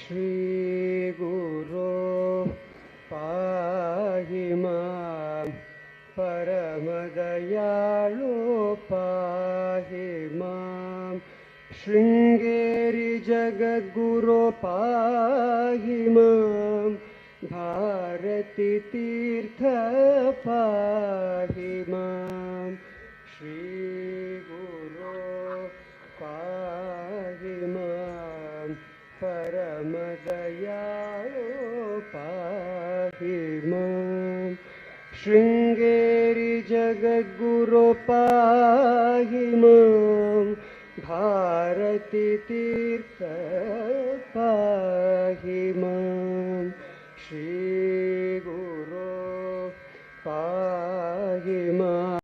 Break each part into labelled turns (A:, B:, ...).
A: Shri Guru Pahi Mam Paramadayalu Pahi Mam Sringeri Jagadguru Pahi Mam Bharati Tirtha Pahi Mam Shri Guru Pahi Mam Paramadayalu Pahi Mam Sringeri Jagadguru Pahi Mam Bharati Tirtha Pahi Mam Shri Guru Pahi Mam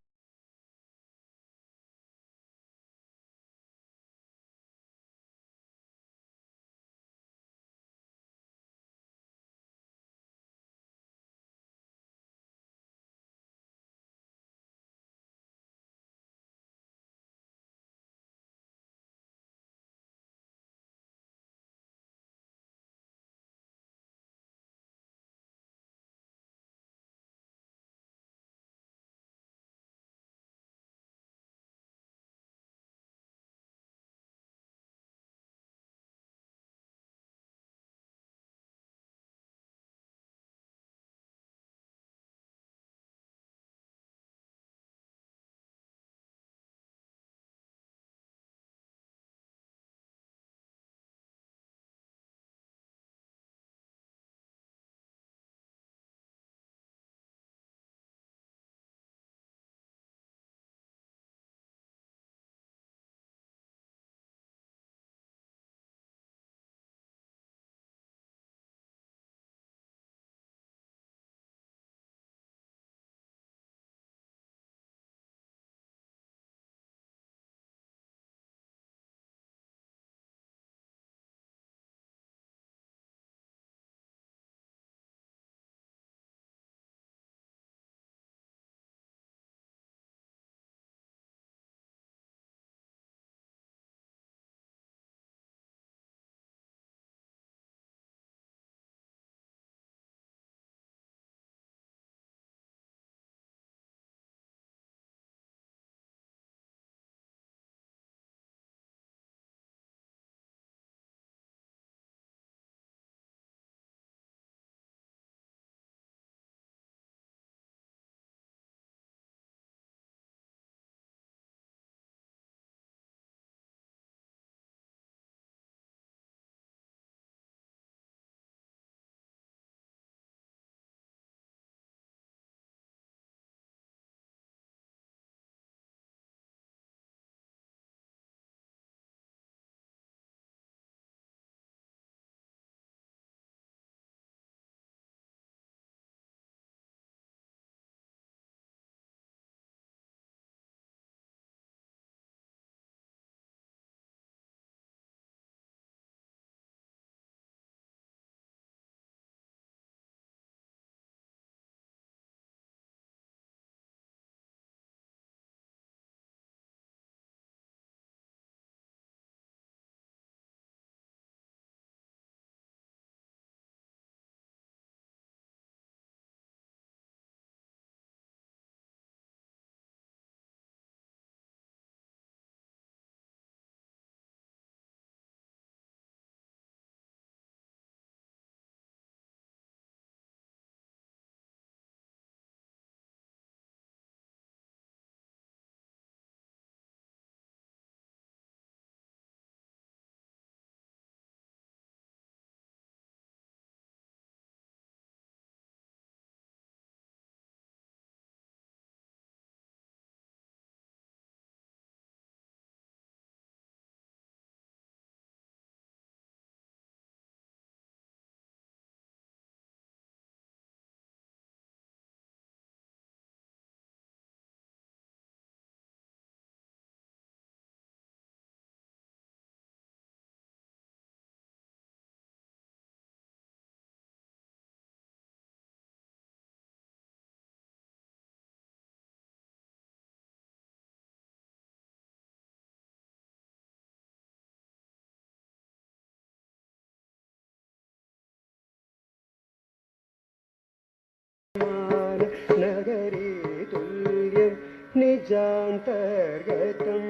A: बीजान्तर्गतं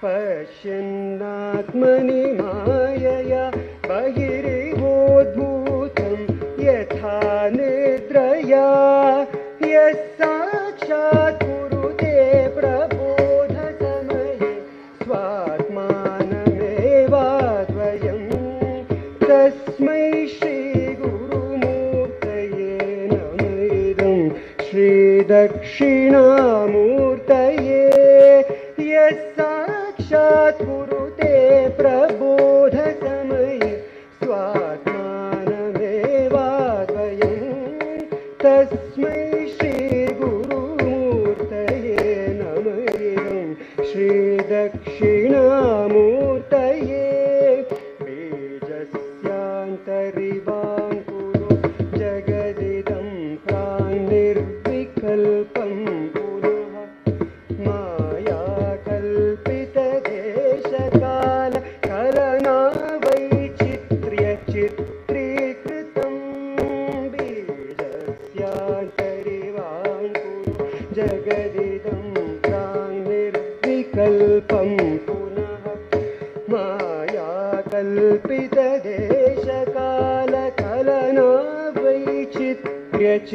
A: पश्यन्नात्मनि मायया बहिरिवोद्भूतं यथा निद्रया यः साक्षात् कुरुते प्रबोधसमये स्वात्मानमेवाद्वयं तस्मै श्रीगुरुमूर्तये नमः श्रीदक्षिणामूर्तये यः साक्षात् कुरुते प्रबोधसमये स्वात्मानमेवाद्वयं तस्मै श्रीगुरुमूर्तये नमः श्रीदक्षिणामूर्तये बीजस्यान्तरिवाङ्कुरो जगदिदं प्राङ्निर्विकल्पं पुनः मायाकल्पितदेशकालकलनावैचित्र्यचित्रीकृतं बीजस्यान्तरिवाङ्कुरो जगदिदं प्राङ्निर्विकल्पं पुनः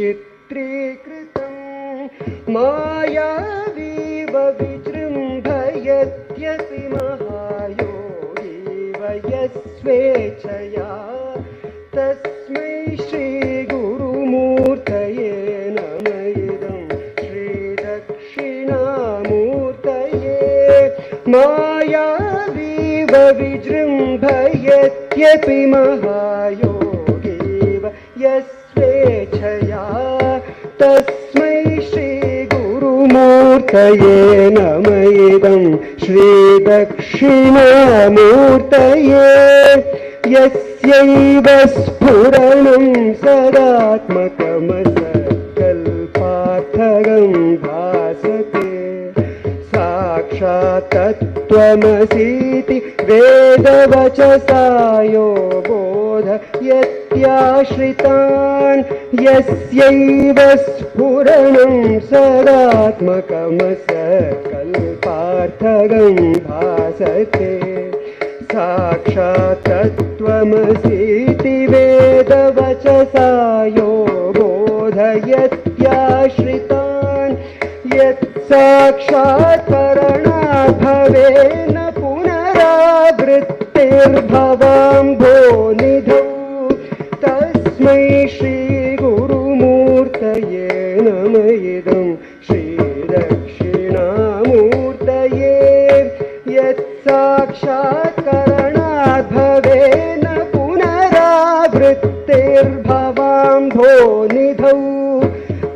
A: मायाकल्पितदेशकालकलनावैचित्र्यचित्रीकृतं मायावीव विजृम्भयत्यपि महायोगी वयस्वेच्छया तस्मै श्रीगुरुमूर्तये नमः श्रीदक्षिणामूर्तये मायावीव विजृम्भयत्यपि महायोगीव यस्वेच्छया तस्मै श्रीगुरुमूर्तये नमः श्रीदक्षिणामूर्तये यस्यैव स्फुरणं सदात्मकमसत्कल्पार्थगं भासते साक्षात् तत्त्वमसीति वेदवचसा यो बोधयत्याश्रितान् यस्यैव स्फुरणं सदात्मकमसत्कल्पार्थगं भासते साक्षात् तत्त्वमसीति वेदवचसा यो बोधयत्याश्रितान् यत् साक्षात् करणाभवेन पुनरावृत्तिर्भवाम्भो निधौ तस्मै श्रीगुरुमूर्तये नमः श्रीदक्षिणामूर्तये यत् साक्षात् करणाभवेन पुनरावृत्तिर्भवाम्भो निधौ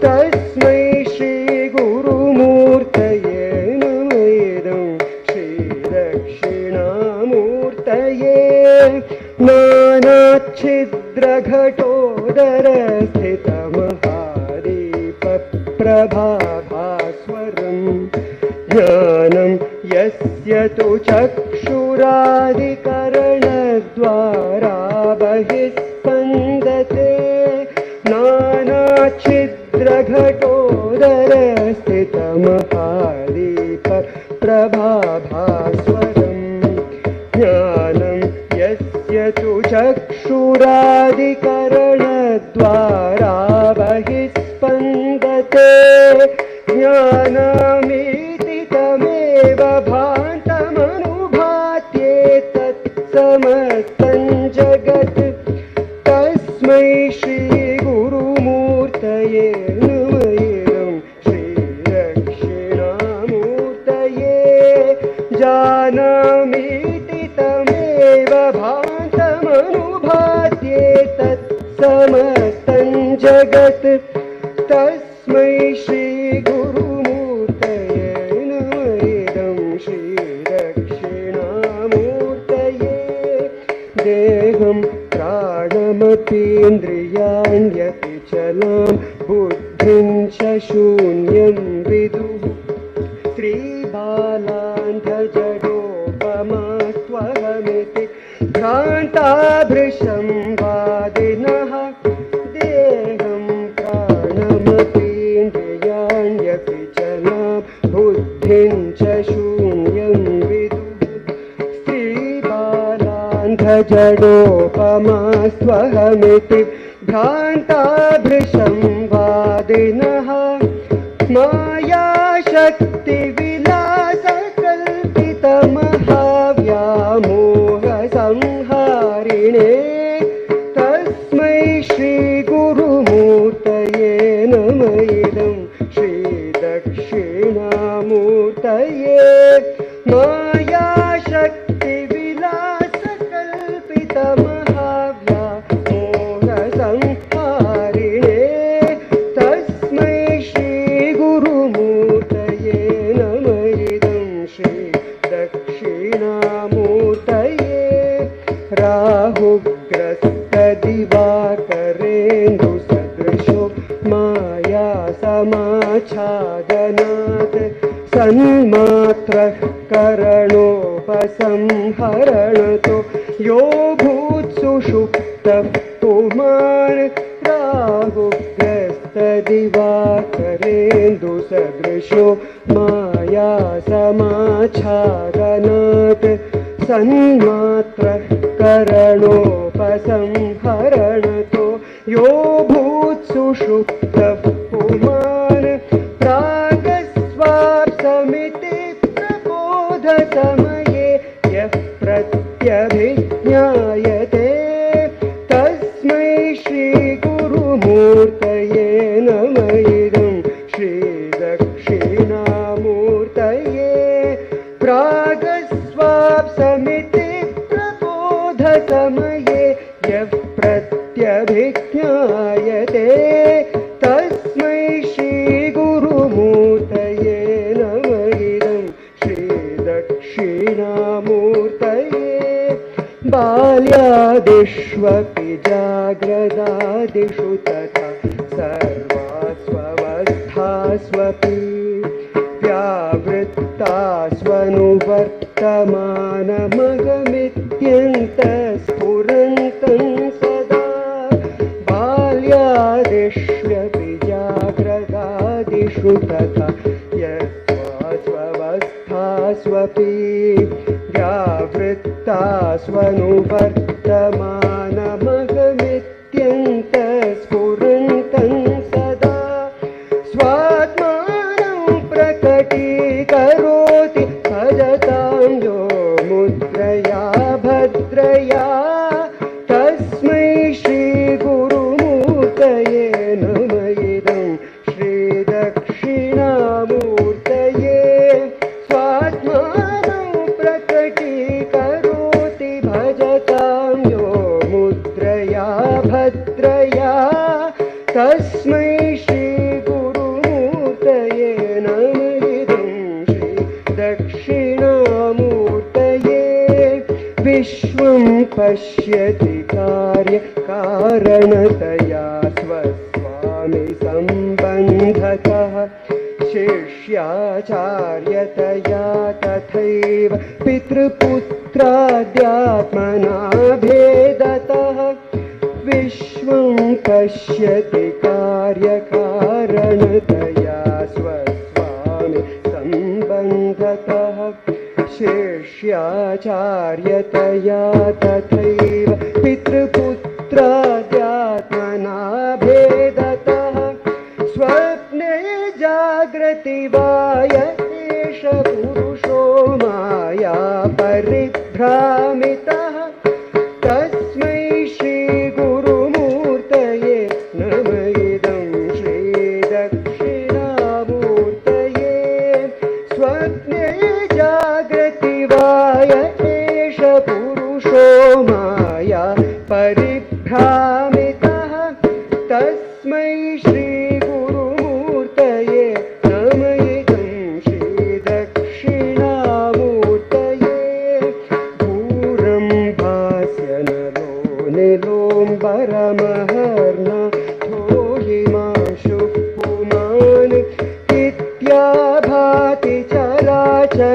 A: तस्मै श्रीगुरुमूर्तये नमः श्रीदक्षिणामूर्तये नानाच्छिद्रघटोदरस्थितमहादीपप्रभाभास्वरम् ज्ञानं यस्य तु चक्षुरादिकरणद्वारा बहिस्पन्दते नानाच्छिद्रघटोदरस्थितमहादीपप्रभाभास्वरम् ज्ञानं यस्य तु चक्षुरादिकरणद्वारा बहिस्पन्दते ज्ञानमीति तमेव भान्तमनुभात्येतत्समस्तं जगत् तस्मै श्रीगुरुमूर्तये नमः श्रीदक्षिणामूर्तये जानामीति तमेव भान्तमनुभात्येतत्समस्तं जगत् तस्मै श्रीगुरुमूर्तये नमः श्रीदक्षिणामूर्तये देहं प्राणमपीन्द्रियाण्यपि चलां बुद्धिं च शून्यं विदुः श्रीबालान्धजडोपमात्वहमिति भ्रान्ताभृशं वादिनः देहं प्राणमपीन्द्रियाण्यपि चलां जडोपमास्त्वहमिति भ्रान्ताभृशं वादिनः मायाशक्तिविलासकल्पितमहाव्यामोहसंहारिणे तस्मै श्रीगुरुमूर्तये नमः इदं श्रीदक्षिणामूर्तये मायाशक्तिविलासकल्पितमहाव्यामोहसंहारिणे तस्मै श्रीगुरुमूर्तये नमः इदं श्रीदक्षिणामूर्तये राहुग्रस्तदिवाकरेन्दुसदृशो माया समाच्छादनात् सन्मात्रः करणोपसंहरणतो यो भूत्सुषुप्तः पुमान् राहुग्रस्तदिवाकरेन्दुसदृशो माया समाच्छादनात् सन्मात्रः करणोपसंहरणतो यो भूत्सुषुप्तः पुमान् प्रागस्वाप्समिति प्रबोधसमये यः प्रत्यभिज्ञायते तस्मै श्रीगुरुमूर्तये नमः इदं श्रीदक्षिणामूर्तये प्रागस्वाप्समिति प्रबोधसमये यः प्रत्यभिज्ञायते तस्मै श्रीगुरुमूर्तये नमः इदं श्रीदक्षिणामूर्तये बाल्यादिष्वपि जाग्रदादिषु तथा सर्वास्वस्थास्वपि व्यावृत्तास्वनुवर्तमानमगमित्यन्तस्फुरन्तं सदा बाल्यादिष्वपि जाग्रदादिषु तथा यस्वास्वस्थास्वपि व्यावृत्तास्वनुवर्तमानमगमित्यन्तस्फुरन्तं सदा स्वात्मानं प्रकटीकरोति भजतां यो मुद्रया भद्रया तस्मै श्रीगुरुमूर्तये नमः इदं श्रीदक्षिणामूर्तये स्वात्मानं प्रकटीकरोति भजतां यो मुद्रया भद्रया तस्मै श्रीगुरुमूर्तये नमः इदं श्रीदक्षिणामूर्तये विश्वं पश्यति कार्यकारणतया स्वस्वामि सम्बन्धतः शिष्याचार्यतया तथैव पितृपुत्राद्यात्मना भेदतः विश्वं पश्यति कार्यकारणतया स्वस्वामि सम्बन्धतः शिष्याचार्यतया तथैव पितृपुत्राद्यात्मना भेदतः स्वप्ने जाग्रति वाय एष पुरुषो माया परिभ्रामितः तस्मै श्रीगुरुमूर्तये नमः इदं श्रीदक्षिणामूर्तये स्वप्ने जाग्रति वाय एष पुरुषो माया परिभ्रामितः तस्मै श्रीगुरुमूर्तये नमः इदं श्रीदक्षिणामूर्तये दूरं भास्य नलो निलोम्बरमहर्नाथो हिमांशुः पुमान् इत्याभाति चराचरात्मकमिदं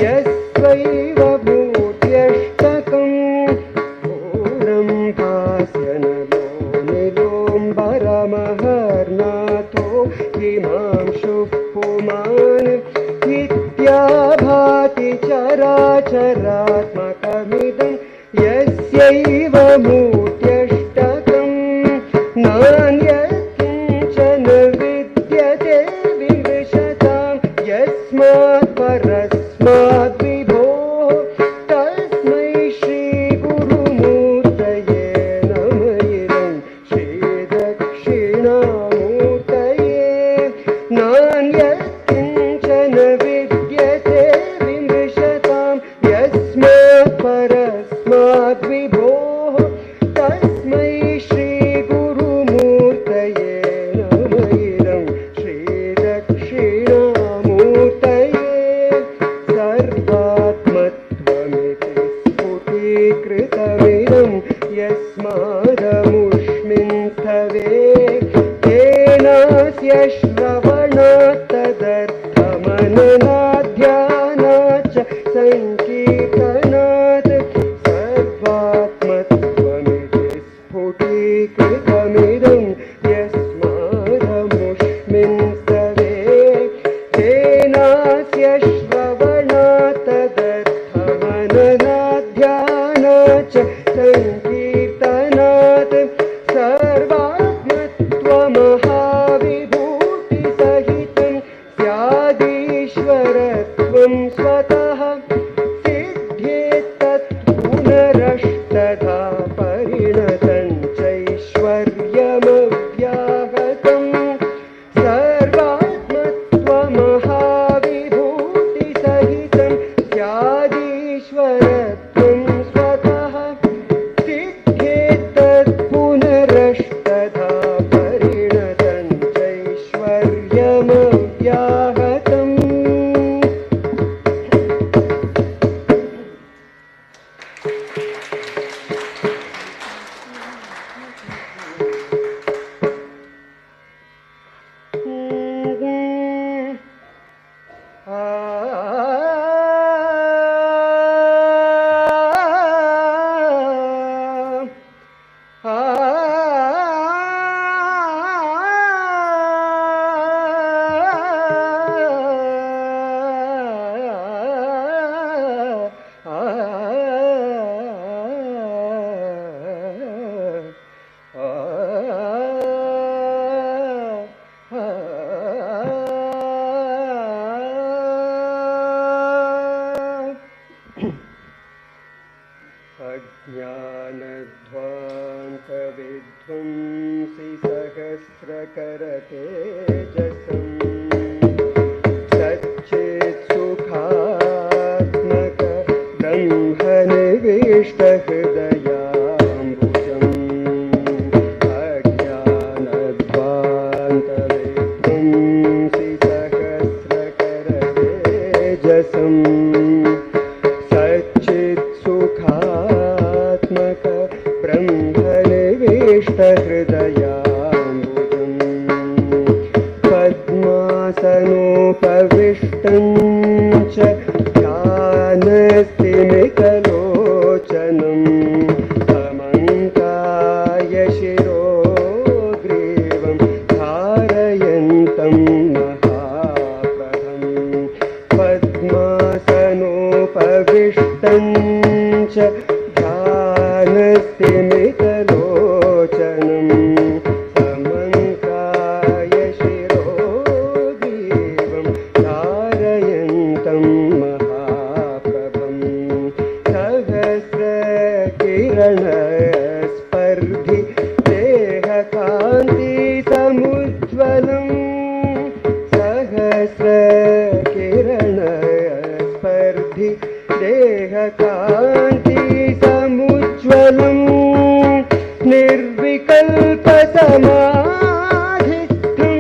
A: यस्त्वैव भूत्यष्टकम् दूरं भास्य नलो निलोम्बरमहर्नाथो हिमांशुः पुमान् इत्याभाति चराचरात्मक यस्त्वैव मूर्त्यष्टकं नान्यत्किञ्चन विद्यते विविशतां यस्मात् परस्मात् विभोः तस्मै श्रीगुरुमूर्तये नमः इदं श्रीदक्षिणामूर्तये नान्यत्किञ्चन विद्यते विमृशतां यस्मात् परस्मात् विभोः तस्मै श्रीगुरुमूर्तये नमः इदं श्रीदक्षिणामूर्तये सर्वात्मत्वमिति स्फुटीकृतमिदं यस्मादमुष्मिन् स्थवे तेनास्य श्रवणात् तदर्थमननाध्यानात् च सङ्कीर्तनात् सर्वात्मत्वमिति स्फुटीकृतमिदं यस्मादमुष्मिन् स्थवे तेनास्य श्रवणात् तदर्थमननाध्यानात् च सङ्कीर्तनात् सर्वात्मत्वमहाविभूतिसहितं स्यादीश्वरत्वं स्वतः सिद्ध्येत्तत्पुनरष्टधा परिणतं चैश्वर्यमव्याहतं सर्वात्मत्वमहाविभूतिसहितं स्यादीश्वरत्वं स्वतः सिद्ध्येत्तत्पुनरष्टधा परिणतं चैश्वर्यमव्याहतम् अज्ञानध्वान्तविध्वंसि सहस्रकरतेजसं सच्चित्सुखात्मक ब्रह्मनिविष्टहृदयाम्बुजम् अज्ञानध्वान्तविध्वंसि सहस्रकरतेजसं सच्चित्सुखात्मक ब्रह्मनिविष्टहृदयाम्बुजम् पद्मासनोपविष्टं च ध्यानस्तिमितलोचनं समन्ताय शिरोग्रीवं धारयन्तं महाप्रभं पद्मासनोपविष्टं च ध्यानस्तिमितलोचनं समन्ताय शिरोग्रीवं धारयन्तं महाप्रभं सहस्रकिरणस्पर्धि देहकान्तिसमुज्ज्वलं सहस्रकिरणस्पर्धि देहकान्तिसमुज्ज्वलं निर्विकल्पसमाधिस्थं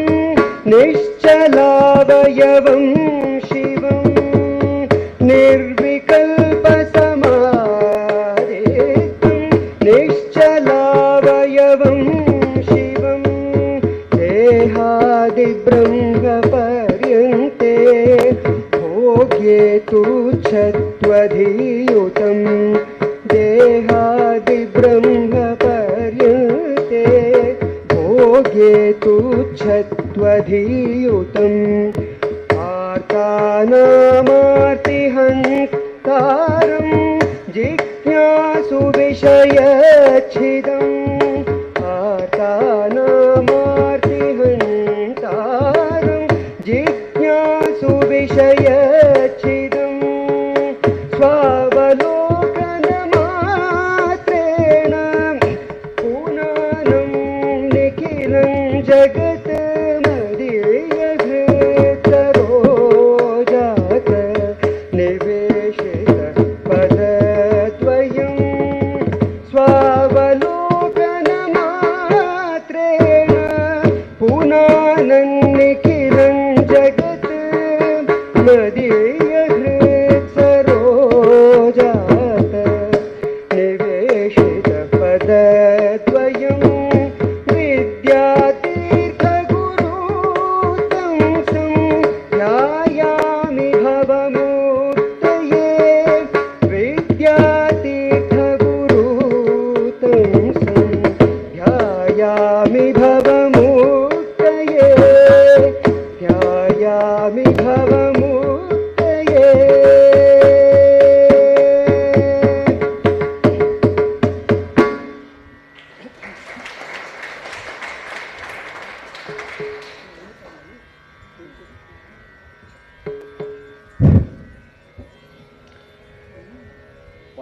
A: निश्चलावयवं शिवं निर्विकल्पसमाधिस्थं निश्चलावयवं शिवं देहादिब्रह्मपर्यन्ते भोग्ये तुच्छत्वधियुतं देहादिब्रह्मपर्यन्ते भोग्ये तुच्छत्वधियुतं आर्तानामार्तिहन्तारं जिज्ञासुविषय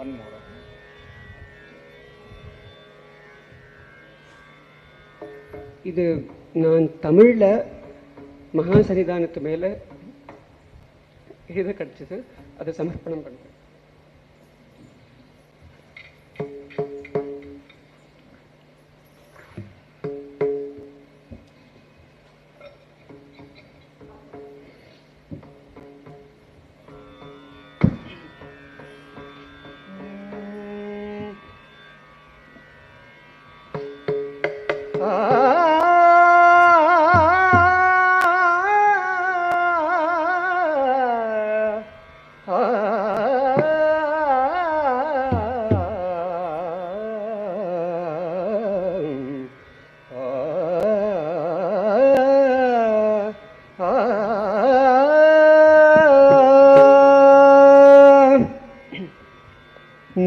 B: one more.
A: இது நான் தமிழில் மகாசன்னிதானத்து மேலே எழுத கிடச்சிது, அதை சமர்ப்பணம் பண்ணுறேன்.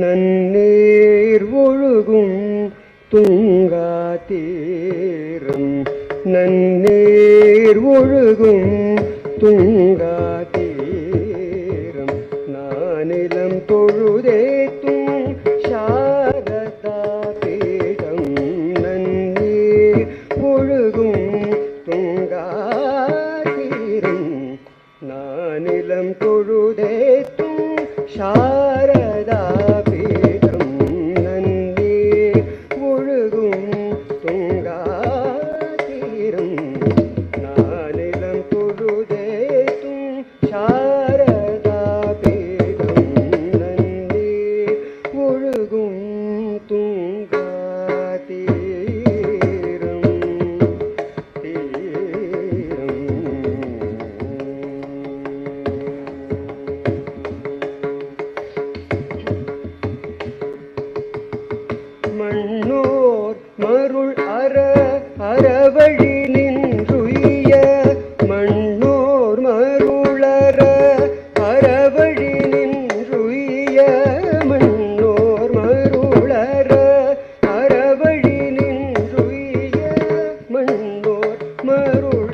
A: நன்னீர் ஒழுகும் துங்காதீரம், நன்னீர் ஒழுகும் துங்காதீரம், நானிலம் தொழுதேத்தும் சாரதா பீடம், நன்னீர் ஒழுகும் துங்காதீரம், நானிலம் தொழுதேத்தும் சாரதா பீடம், நன்னீர் ஒழுகும் துங்காதீரம், நானிலம் தொழுதேத்தும் சாரதா பீடம், நன்னீர் ஒழுகும் துங்காதீரம் தீரம். மண்ணோர் மருள் அறவழி நின்றுய, மண்ணோர் மருளற அறவழி நின்றுய, மண்ணோர் மருளற அறவழி நின்றுய, மண்ணோர் மருள்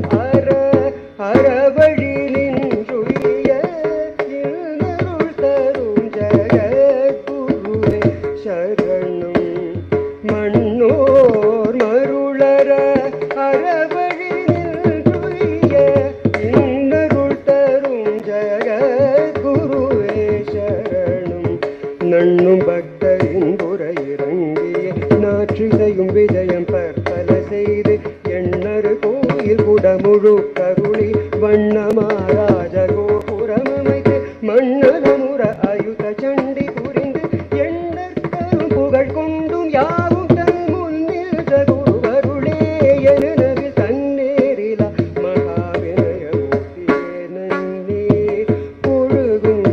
A: அறவழி நின்றுய, இன்னருள் தரும் ஜகத்குருவே சரணம், மண்ணோர் மருளற அறவழி நின்றுய, இன்னருள் தரும் ஜகத்குருவே சரணம், நண்ணும் பக்தரின் புரை இறங்கிய நாற்றிசையும் விஜயம் பற்பல செய்து, எண்ணறு கோயில் குடமுழு கருளி வண்ணமாராஜ கோபுரமமைத்து, மன்னரமுற அயுத சண்டி புரிந்து, எண்ணற்கரும் புகழ் கொண்டும் யாவும் தன் முன்னில் குருவருளே எனவில் தன்னேரிலா மகாவினய மூர்த்தியே நன்னீர் ஒழுகும்.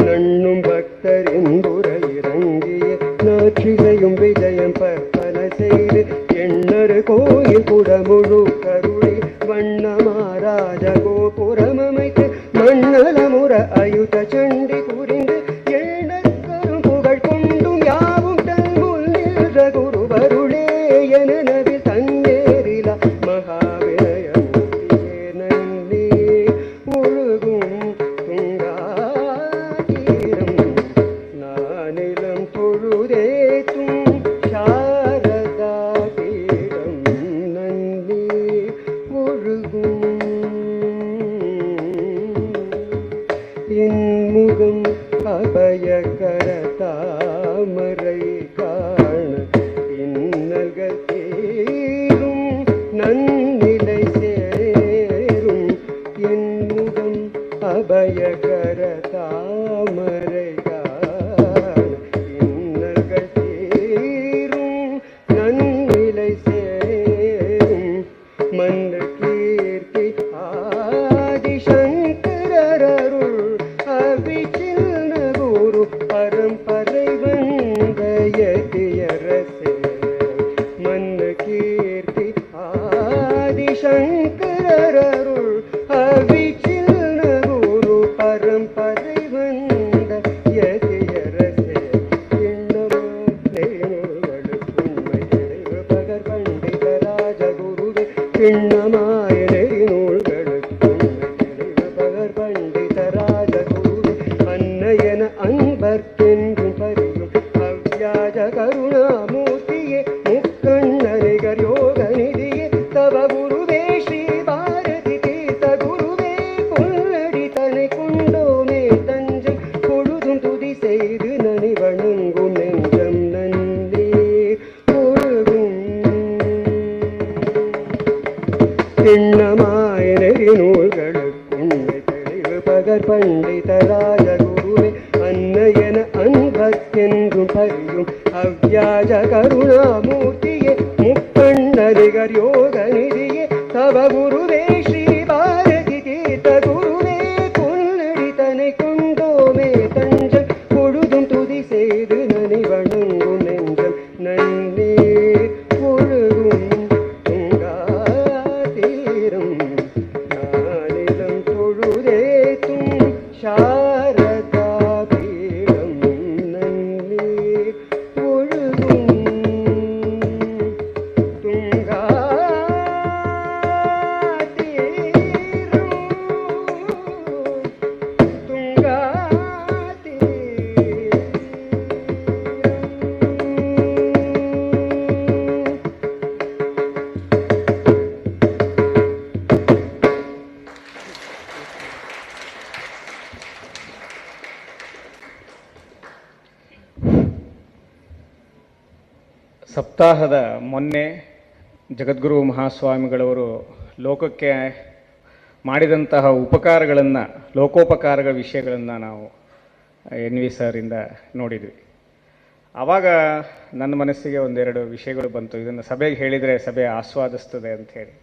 A: நண்ணும் பக்தரின் புரை இறங்கிய நாற்றிசையும் விஜயம் பற்பல செய்து, எண்ணறு கோயில் குடமுழு கருளி வண்ணமாராஜ கோபுரமமைத்து, மண்ணலமுற அயுத சண்டி புரிந்து, எண்ணற்கரும் புகழ் கொண்டும் யாவும் தன் முன்னில் குருவருளே எனவில் தன்னேரிலா மகாவினய மூர்த்தியே நன்னீர் ஒழுகும் துங்காதீரம், நானிலம் தொழுதேத்தும் சாரதா பீடம், நன்னீர் ஒழுகும். இன்முகம் அபயகர தாமரை காண, இன்னல்கள் தீரும் நன்னிலை சேரும், இன்முகம் அபயகர தாமரை காண, இன்னல்கள் தீரும் நன்னிலை சேரும், மன்ன கீர்த்தி ஆதிசங்கரருள் அபிச்சின்ன குரு பரம்பரை வந்தயதியரசே, மன்ன கீர்த்தி ஆதிசங்கரருள் அபிச்சின்ன குரு பரம்பரை வந்த நகர் பண்டித ராஜகுருவே அன்னையன அன்பென்றும் பரியும் அவ்யாஜ கருணாமூர்த்தியே முக்கண்ணரிகர் யோக நிதியே தவ குருவே ஸ்ரீ பாரதி தீர்த்த குருவே பொன்னடி தனை கொண்டோமே தஞ்சம் பொழுதும் துதி செய்து நனி வணங்கும் நெஞ்சம் நன்னீர் ஒழுகும் துங்கா தீரும் நானிலம் தொழுதேத்தும் சாரதா பீடம் நன்னீர் ஒழுகும் துங்கா
B: ಸಪ್ತಾಹದ ಮೊನ್ನೆ ಜಗದ್ಗುರು ಮಹಾಸ್ವಾಮಿಗಳವರು ಲೋಕಕ್ಕೆ ಮಾಡಿದಂತಹ ಉಪಕಾರಗಳನ್ನು, ಲೋಕೋಪಕಾರಗಳ ವಿಷಯಗಳನ್ನು ನಾವು ಎನ್ ವಿ ಸರಿಂದ ನೋಡಿದ್ವಿ. ಆವಾಗ ನನ್ನ ಮನಸ್ಸಿಗೆ ಒಂದೆರಡು ವಿಷಯಗಳು ಬಂತು. ಇದನ್ನು ಸಭೆಗೆ ಹೇಳಿದರೆ ಸಭೆ ಆಸ್ವಾದಿಸ್ತದೆ ಅಂಥೇಳಿ.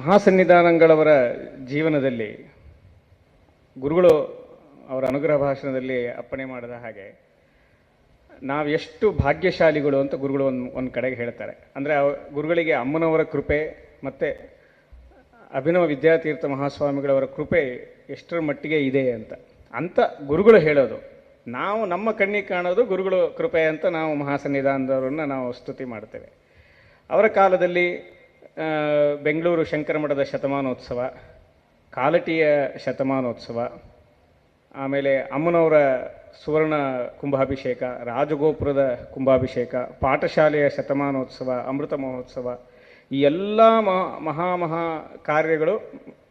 B: ಮಹಾಸನ್ನಿಧಾನಗಳವರ ಜೀವನದಲ್ಲಿ ಗುರುಗಳು ಅವರ ಅನುಗ್ರಹ ಭಾಷಣದಲ್ಲಿ ಅಪ್ಪಣೆ ಮಾಡಿದ ಹಾಗೆ ನಾವು ಎಷ್ಟು ಭಾಗ್ಯಶಾಲಿಗಳು ಅಂತ ಗುರುಗಳು ಒಂದು ಕಡೆಗೆ ಹೇಳ್ತಾರೆ. ಅಂದರೆ ಗುರುಗಳಿಗೆ ಅಮ್ಮನವರ ಕೃಪೆ ಮತ್ತು ಅಭಿನವ ವಿದ್ಯಾತೀರ್ಥ ಮಹಾಸ್ವಾಮಿಗಳವರ ಕೃಪೆ ಎಷ್ಟರ ಮಟ್ಟಿಗೆ ಇದೆ ಅಂತ ಗುರುಗಳು ಹೇಳೋದು. ನಾವು ನಮ್ಮ ಕಣ್ಣಿಗೆ ಕಾಣೋದು ಗುರುಗಳು ಕೃಪೆ ಅಂತ ನಾವು ಮಹಾಸನ್ನಿಧಾನದವರನ್ನು ನಾವು ಸ್ತುತಿ ಮಾಡ್ತೇವೆ. ಅವರ ಕಾಲದಲ್ಲಿ ಬೆಂಗಳೂರು ಶಂಕರ ಮಠದ ಶತಮಾನೋತ್ಸವ, ಕಾಲಟಿಯ ಶತಮಾನೋತ್ಸವ, ಆಮೇಲೆ ಅಮ್ಮನವರ ಸುವರ್ಣ ಕುಂಭಾಭಿಷೇಕ, ರಾಜಗೋಪುರದ ಕುಂಭಾಭಿಷೇಕ, ಪಾಠಶಾಲೆಯ ಶತಮಾನೋತ್ಸವ, ಅಮೃತ ಮಹೋತ್ಸವ, ಈ ಎಲ್ಲ ಮಹಾ ಕಾರ್ಯಗಳು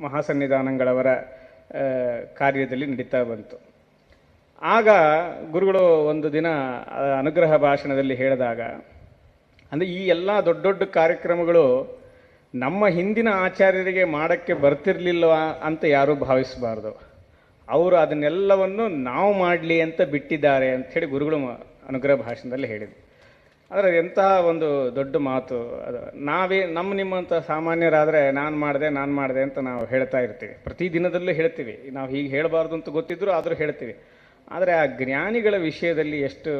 B: ಮಹಾಸನ್ನಿಧಾನಗಳವರ ಕಾರ್ಯದಲ್ಲಿ ನಡೀತಾ ಬಂತು. ಆಗ ಗುರುಗಳು ಒಂದು ದಿನ ಅನುಗ್ರಹ ಭಾಷಣದಲ್ಲಿ ಹೇಳಿದಾಗ, ಅಂದರೆ ಈ ಎಲ್ಲ ದೊಡ್ಡ ದೊಡ್ಡ ಕಾರ್ಯಕ್ರಮಗಳು ನಮ್ಮ ಹಿಂದಿನ ಆಚಾರ್ಯರಿಗೆ ಮಾಡೋಕ್ಕೆ ಬರ್ತಿರ್ಲಿಲ್ವ ಅಂತ ಯಾರೂ ಭಾವಿಸಬಾರ್ದು. ಅವರು ಅದನ್ನೆಲ್ಲವನ್ನು ನಾವು ಮಾಡಲಿ ಅಂತ ಬಿಟ್ಟಿದ್ದಾರೆ ಅಂಥೇಳಿ ಗುರುಗಳು ಅನುಗ್ರಹ ಭಾಷಣದಲ್ಲಿ ಹೇಳಿದರು. ಆದರೆ ಎಂತಹ ಒಂದು ದೊಡ್ಡ ಮಾತು ಅದು. ನಿಮ್ಮಂಥ ಸಾಮಾನ್ಯರಾದರೆ ನಾನು ಮಾಡಿದೆ ಅಂತ ನಾವು ಹೇಳ್ತಾ ಇರ್ತೀವಿ. ಪ್ರತಿದಿನದಲ್ಲೂ ಹೇಳ್ತೀವಿ. ನಾವು ಹೀಗೆ ಹೇಳಬಾರ್ದು ಅಂತ ಗೊತ್ತಿದ್ದರೂ ಆದರೂ ಹೇಳ್ತೀವಿ. ಆದರೆ ಆ ಜ್ಞಾನಿಗಳ ವಿಷಯದಲ್ಲಿ ಎಷ್ಟು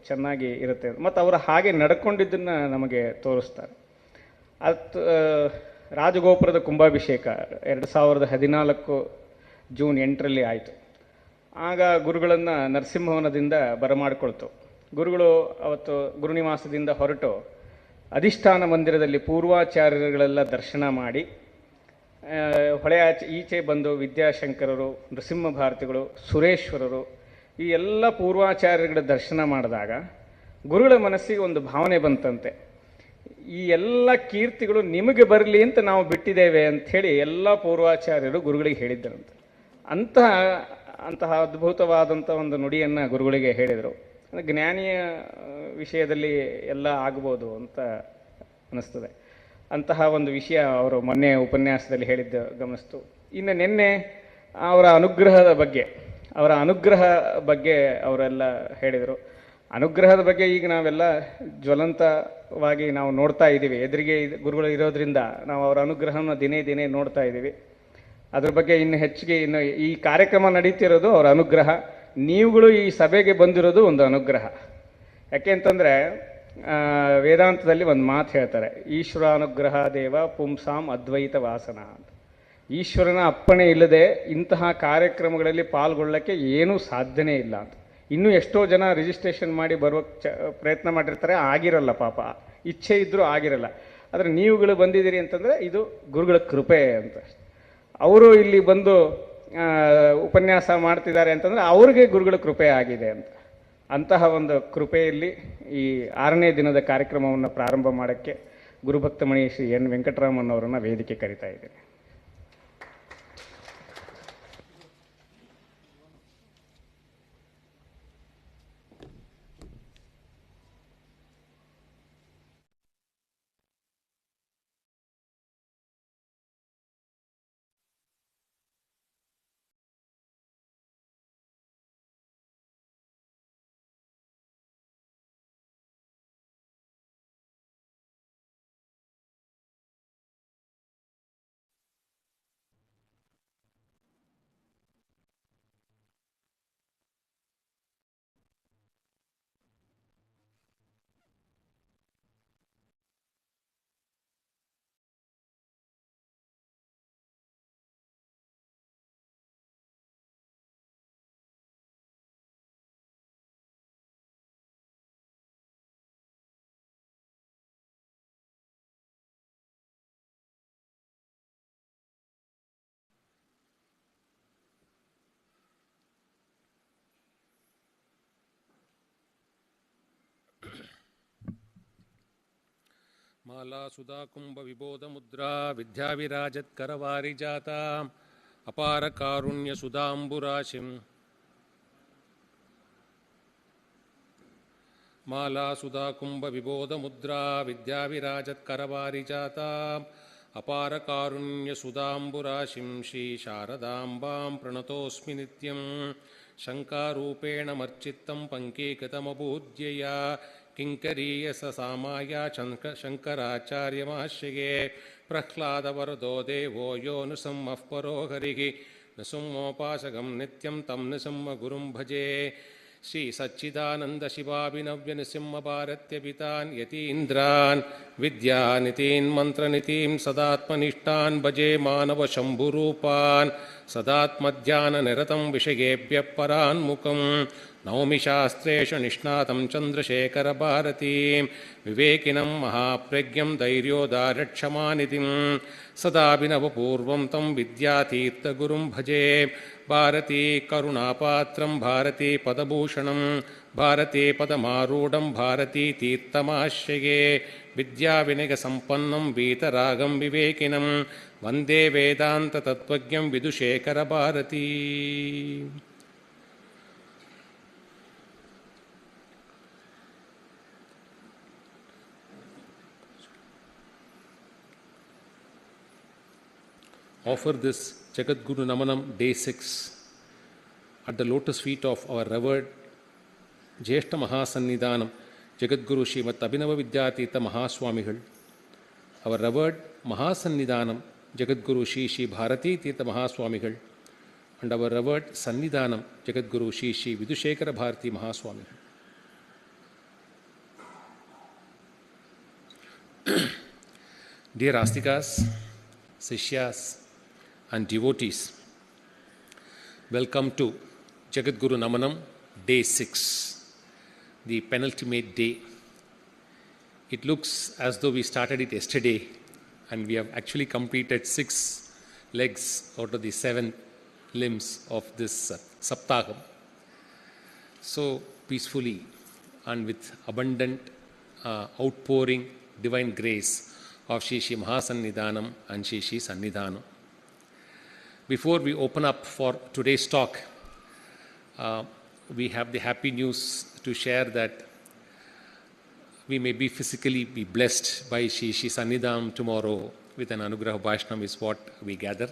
B: ಚೆನ್ನಾಗಿ ಇರುತ್ತೆ ಮತ್ತು ಅವರು ಹಾಗೆ ನಡ್ಕೊಂಡಿದ್ದನ್ನು ನಮಗೆ ತೋರಿಸ್ತಾರೆ. ರಾಜಗೋಪುರದ ಕುಂಭಾಭಿಷೇಕ 2014 ಜೂನ್ 8ರಲ್ಲಿ ಆಯಿತು. ಆಗ ಗುರುಗಳನ್ನು ನರಸಿಂಹವನದಿಂದ ಬರಮಾಡಿಕೊಳ್ತು. ಗುರುಗಳು ಅವತ್ತು ಗುರುನಿವಾಸದಿಂದ ಹೊರಟು ಅಧಿಷ್ಠಾನ ಮಂದಿರದಲ್ಲಿ ಪೂರ್ವಾಚಾರ್ಯರುಗಳೆಲ್ಲ ದರ್ಶನ ಮಾಡಿ, ಹೊಳೆ ಈಚೆ ಬಂದು ವಿದ್ಯಾಶಂಕರರು, ನೃಸಿಂಹ ಭಾರತಿಗಳು, ಸುರೇಶ್ವರರು, ಈ ಎಲ್ಲ ಪೂರ್ವಾಚಾರ್ಯರುಗಳ ದರ್ಶನ ಮಾಡಿದಾಗ ಗುರುಗಳ ಮನಸ್ಸಿಗೆ ಒಂದು ಭಾವನೆ ಬಂತಂತೆ. ಈ ಎಲ್ಲ ಕೀರ್ತಿಗಳು ನಿಮಗೆ ಬರಲಿ ಅಂತ ನಾವು ಬಿಟ್ಟಿದ್ದೇವೆ ಅಂಥೇಳಿ ಎಲ್ಲ ಪೂರ್ವಾಚಾರ್ಯರು ಗುರುಗಳಿಗೆ ಹೇಳಿದ್ದರಂತೆ. ಅಂತಹ ಅದ್ಭುತವಾದಂಥ ಒಂದು ನುಡಿಯನ್ನು ಗುರುಗಳಿಗೆ ಹೇಳಿದರು. ಜ್ಞಾನಿಯ ವಿಷಯದಲ್ಲಿ ಎಲ್ಲ ಆಗ್ಬೋದು ಅಂತ ಅನ್ನಿಸ್ತದೆ. ಅಂತಹ ಒಂದು ವಿಷಯ ಅವರು ಮೊನ್ನೆ ಉಪನ್ಯಾಸದಲ್ಲಿ ಹೇಳಿದ್ದು ಗಮನಿಸ್ತು. ಇನ್ನು ನಿನ್ನೆ ಅವರ ಅನುಗ್ರಹದ ಬಗ್ಗೆ ಅವರೆಲ್ಲ ಹೇಳಿದರು. ಅನುಗ್ರಹದ ಬಗ್ಗೆ ಈಗ ನಾವೆಲ್ಲ ಜ್ವಲಂತವಾಗಿ ನಾವು ನೋಡ್ತಾ ಇದ್ದೀವಿ. ಎದುರಿಗೆ ಗುರುಗಳು ಇರೋದ್ರಿಂದ ನಾವು ಅವರ ಅನುಗ್ರಹನ ದಿನೇ ನೋಡ್ತಾ ಇದ್ದೀವಿ. ಅದ್ರ ಬಗ್ಗೆ ಇನ್ನು ಹೆಚ್ಚಿಗೆ ಈ ಕಾರ್ಯಕ್ರಮ ನಡೀತಿರೋದು ಅವರ ಅನುಗ್ರಹ. ನೀವುಗಳು ಈ ಸಭೆಗೆ ಬಂದಿರೋದು ಒಂದು ಅನುಗ್ರಹ. ಯಾಕೆ ಅಂತಂದರೆ ವೇದಾಂತದಲ್ಲಿ ಒಂದು ಮಾತು ಹೇಳ್ತಾರೆ, ಈಶ್ವರಾನುಗ್ರಹ ದೇವ ಪುಂಸಾಂ ಅದ್ವೈತ ವಾಸನ ಅಂತ. ಈಶ್ವರನ ಅಪ್ಪಣೆ ಇಲ್ಲದೆ ಇಂತಹ ಕಾರ್ಯಕ್ರಮಗಳಲ್ಲಿ ಪಾಲ್ಗೊಳ್ಳಕ್ಕೆ ಏನೂ ಸಾಧ್ಯನೇ ಇಲ್ಲ ಅಂತ. ಇನ್ನೂ ಎಷ್ಟೋ ಜನ ರಿಜಿಸ್ಟ್ರೇಷನ್ ಮಾಡಿ ಬರೋಕ್ಕೆ ಪ್ರಯತ್ನ ಮಾಡಿರ್ತಾರೆ, ಆಗಿರಲ್ಲ ಪಾಪ, ಇಚ್ಛೆ ಇದ್ದರೂ ಆಗಿರಲ್ಲ. ಆದರೆ ನೀವುಗಳು ಬಂದಿದ್ದೀರಿ ಅಂತಂದರೆ ಇದು ಗುರುಗಳ ಕೃಪೆ ಅಂತ. ಅವರು ಇಲ್ಲಿ ಬಂದು ಉಪನ್ಯಾಸ ಮಾಡ್ತಿದ್ದಾರೆ ಅಂತಂದರೆ ಅವ್ರಿಗೆ ಗುರುಗಳ ಕೃಪೆ ಆಗಿದೆ ಅಂತ. ಅಂತಹ ಒಂದು ಕೃಪೆಯಲ್ಲಿ ಈ 6ನೇ ದಿನದ ಕಾರ್ಯಕ್ರಮವನ್ನು ಪ್ರಾರಂಭ ಮಾಡೋಕ್ಕೆ ಗುರುಭಕ್ತಮಣಿ ಶ್ರೀ ಎನ್ ವೆಂಕಟರಾಮನ್ ಅವರನ್ನು ವೇದಿಕೆ ಕರೀತಾ ಇದ್ದೇನೆ.
C: माला सुधा कुंभ विबोध मुद्रा विद्याविराजत करवारिजाता अपार कारुण्य सुधांबुराशिम माला सुधा कुंभ विबोध मुद्रा विद्याविराजत करवारिजाता अपार कारुण्य सुधांबुराशिम श्री शारदांबां प्रणतोस्मि नित्यं शंकारूपेण मर्चित्तं पंकीकृतमबूद्यया किंकरीयस सामाया शंकराचार्यमाश्रये प्रह्लादवरदो देवो यो नृसिंहः परो हरिः नृसिंहोपासकं नित्यं तं नृसिंह गुरुं भजे श्री सच्चिदानंद शिवाभिनव्य नृसिंह भारत्य पितान् यतीन्द्रान् विद्यानितीन् मंत्रनितीं सदात्मनिष्ठान् भजे मानव शंभुरूपान् सदात्मध्याननिरतं विषयेभ्यः परान्मुखं नौमि शास्त्रेषु निष्णातं चन्द्रशेखर भारतीं विवेकिनं महाप्रज्ञं धैर्योदारक्षमानिधिं सदाभिनवपूर्वं तं विद्यातीर्थगुरुं भजे भारती करुणापात्रं भारती पदभूषणं भारती पदमारूढं भारती तीर्थमाश्रये विद्याविनयसम्पन्नं वीतरागं विवेकिनं वन्दे वेदान्ततत्त्वज्ञं Vidushekhar Bharti offer this Jagadguru Namanam day 6 at the lotus feet of our revered Jyeshta Mahasannidhanam Jagadguru Srimat Abhinava Vidyatirtha Mahaswamigal, our revered Mahasannidhanam Jagadguru Shri Bharati Tirtha Mahaswamigal, and our revered Sannidhanam Jagadguru Shri Vidushekara Bharati Mahaswamigal. Dear Astikas, Sishyas, and devotees, welcome to Jagadguru Namanam day 6, the penultimate day. It looks as though we started it yesterday and we have actually completed 6 legs out of the 7 limbs of this Saptaham. So peacefully and with abundant outpouring divine grace of Shri Mahasannidhanam and Shri Sannidhanam. Before we open up for today's talk, we have the happy news to share that we may be physically be blessed by Shri Sannidhanam tomorrow with an anugraham Vaishnam is what we gather.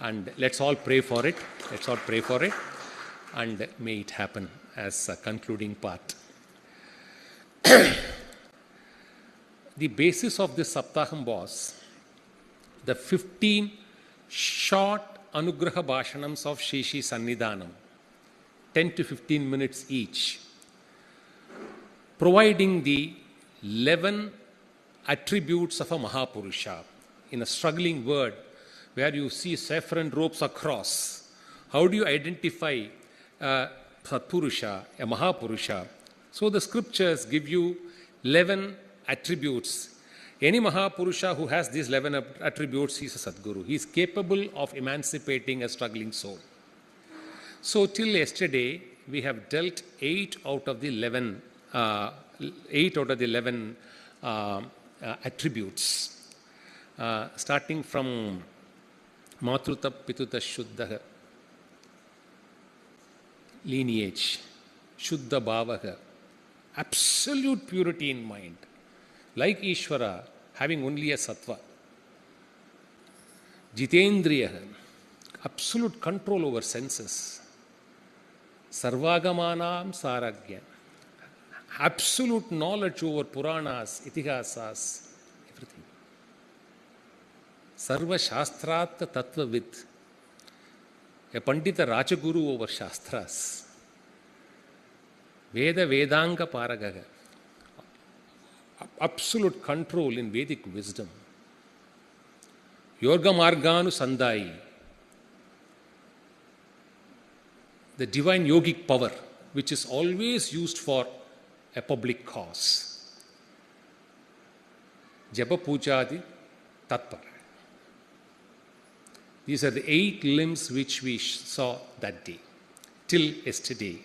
C: And let's all pray for it. Let's all pray for it. And may it happen as a concluding part. The basis of this Saptaham was the 15 short anugraha bhashanams of Shri Sannidhanam, 10 to 15 minutes each, providing the 11 attributes of a Mahapurusha. In a struggling word where you see saffron ropes across, how do you identify a Satpurusha, a Mahapurusha? So the scriptures give you 11 attributes. Any Mahapurusha who has these 11 attributes, he is a Sadguru. He is capable of emancipating a struggling soul. So till yesterday, we have dealt 8 out of the 11 attributes, starting from Matruta Pituta Shuddha lineage, Shuddha Bhavaha, absolute purity in mind. Like Ishvara, having only a sattva. Jitendriya, absolute control over senses. Sarvagamanam saragya, absolute knowledge over Puranas, Itihasas, everything. Sarva Shastrat Tattvavid, a Pandita Rajaguru over Shastras. Veda Vedanga Paragaga, absolute control in Vedic wisdom. Yoga Marganu Sandai, the divine yogic power which is always used for a public cause. Japa Pujadi Tatpara. These are the 8 limbs which we saw that day, till yesterday.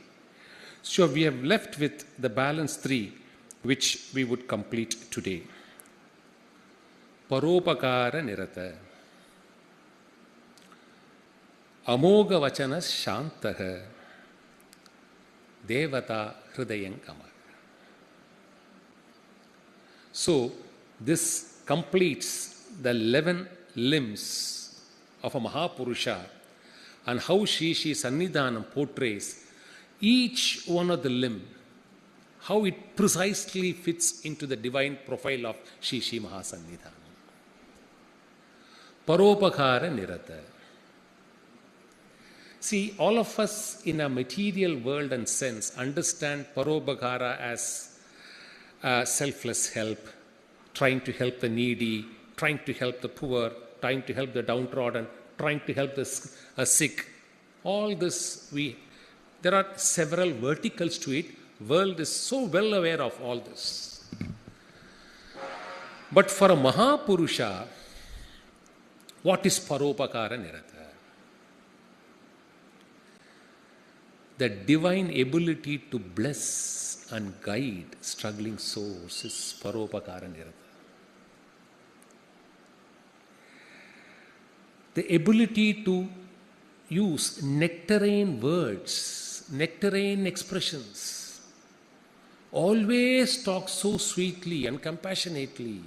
C: So we have left with the balance 3 which we would complete today. Paropakara Nirata, Amoga Vachana Shantaha, Devata Hridayankama. So, this completes the 11 limbs of a Mahapurusha and how Sri Sannidhanam portrays each one of the limb, how it precisely fits into the divine profile of Sri Mahasannidhanam. Paropakara Nirata. See, all of us in a material world and sense understand Paropakara as selfless help, trying to help the needy, trying to help the poor, trying to help the downtrodden, trying to help the sick. All this, there are several verticals to it. World is so well aware of all this. But for a Mahapurusha, what is Paropakara Nirata? The divine ability to bless and guide struggling souls is Paropakara Nirata. The ability to use nectarine words, nectarine expressions, always talk so sweetly and compassionately,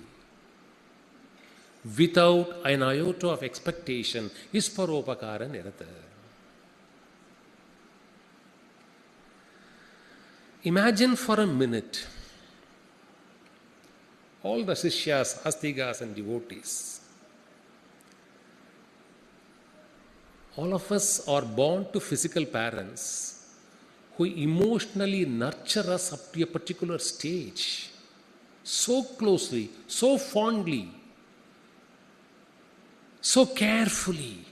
C: without an iota of expectation, is Paropakara Nirata. Imagine for a minute all the Sishyas, Astigas and devotees. All of us are born to physical parents who emotionally nurture us up to a particular stage, so closely, so fondly, so carefully,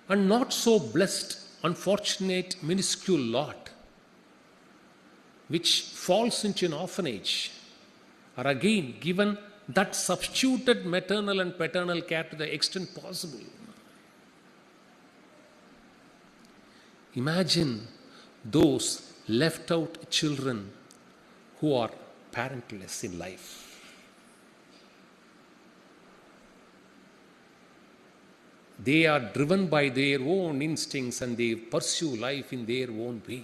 C: and not so blessed, unfortunate, minuscule lot which falls into an orphanage, are again given that substituted maternal and paternal care to the extent possible. Imagine those left out children who are parentless in life. They are driven by their own instincts and they pursue life in their own way.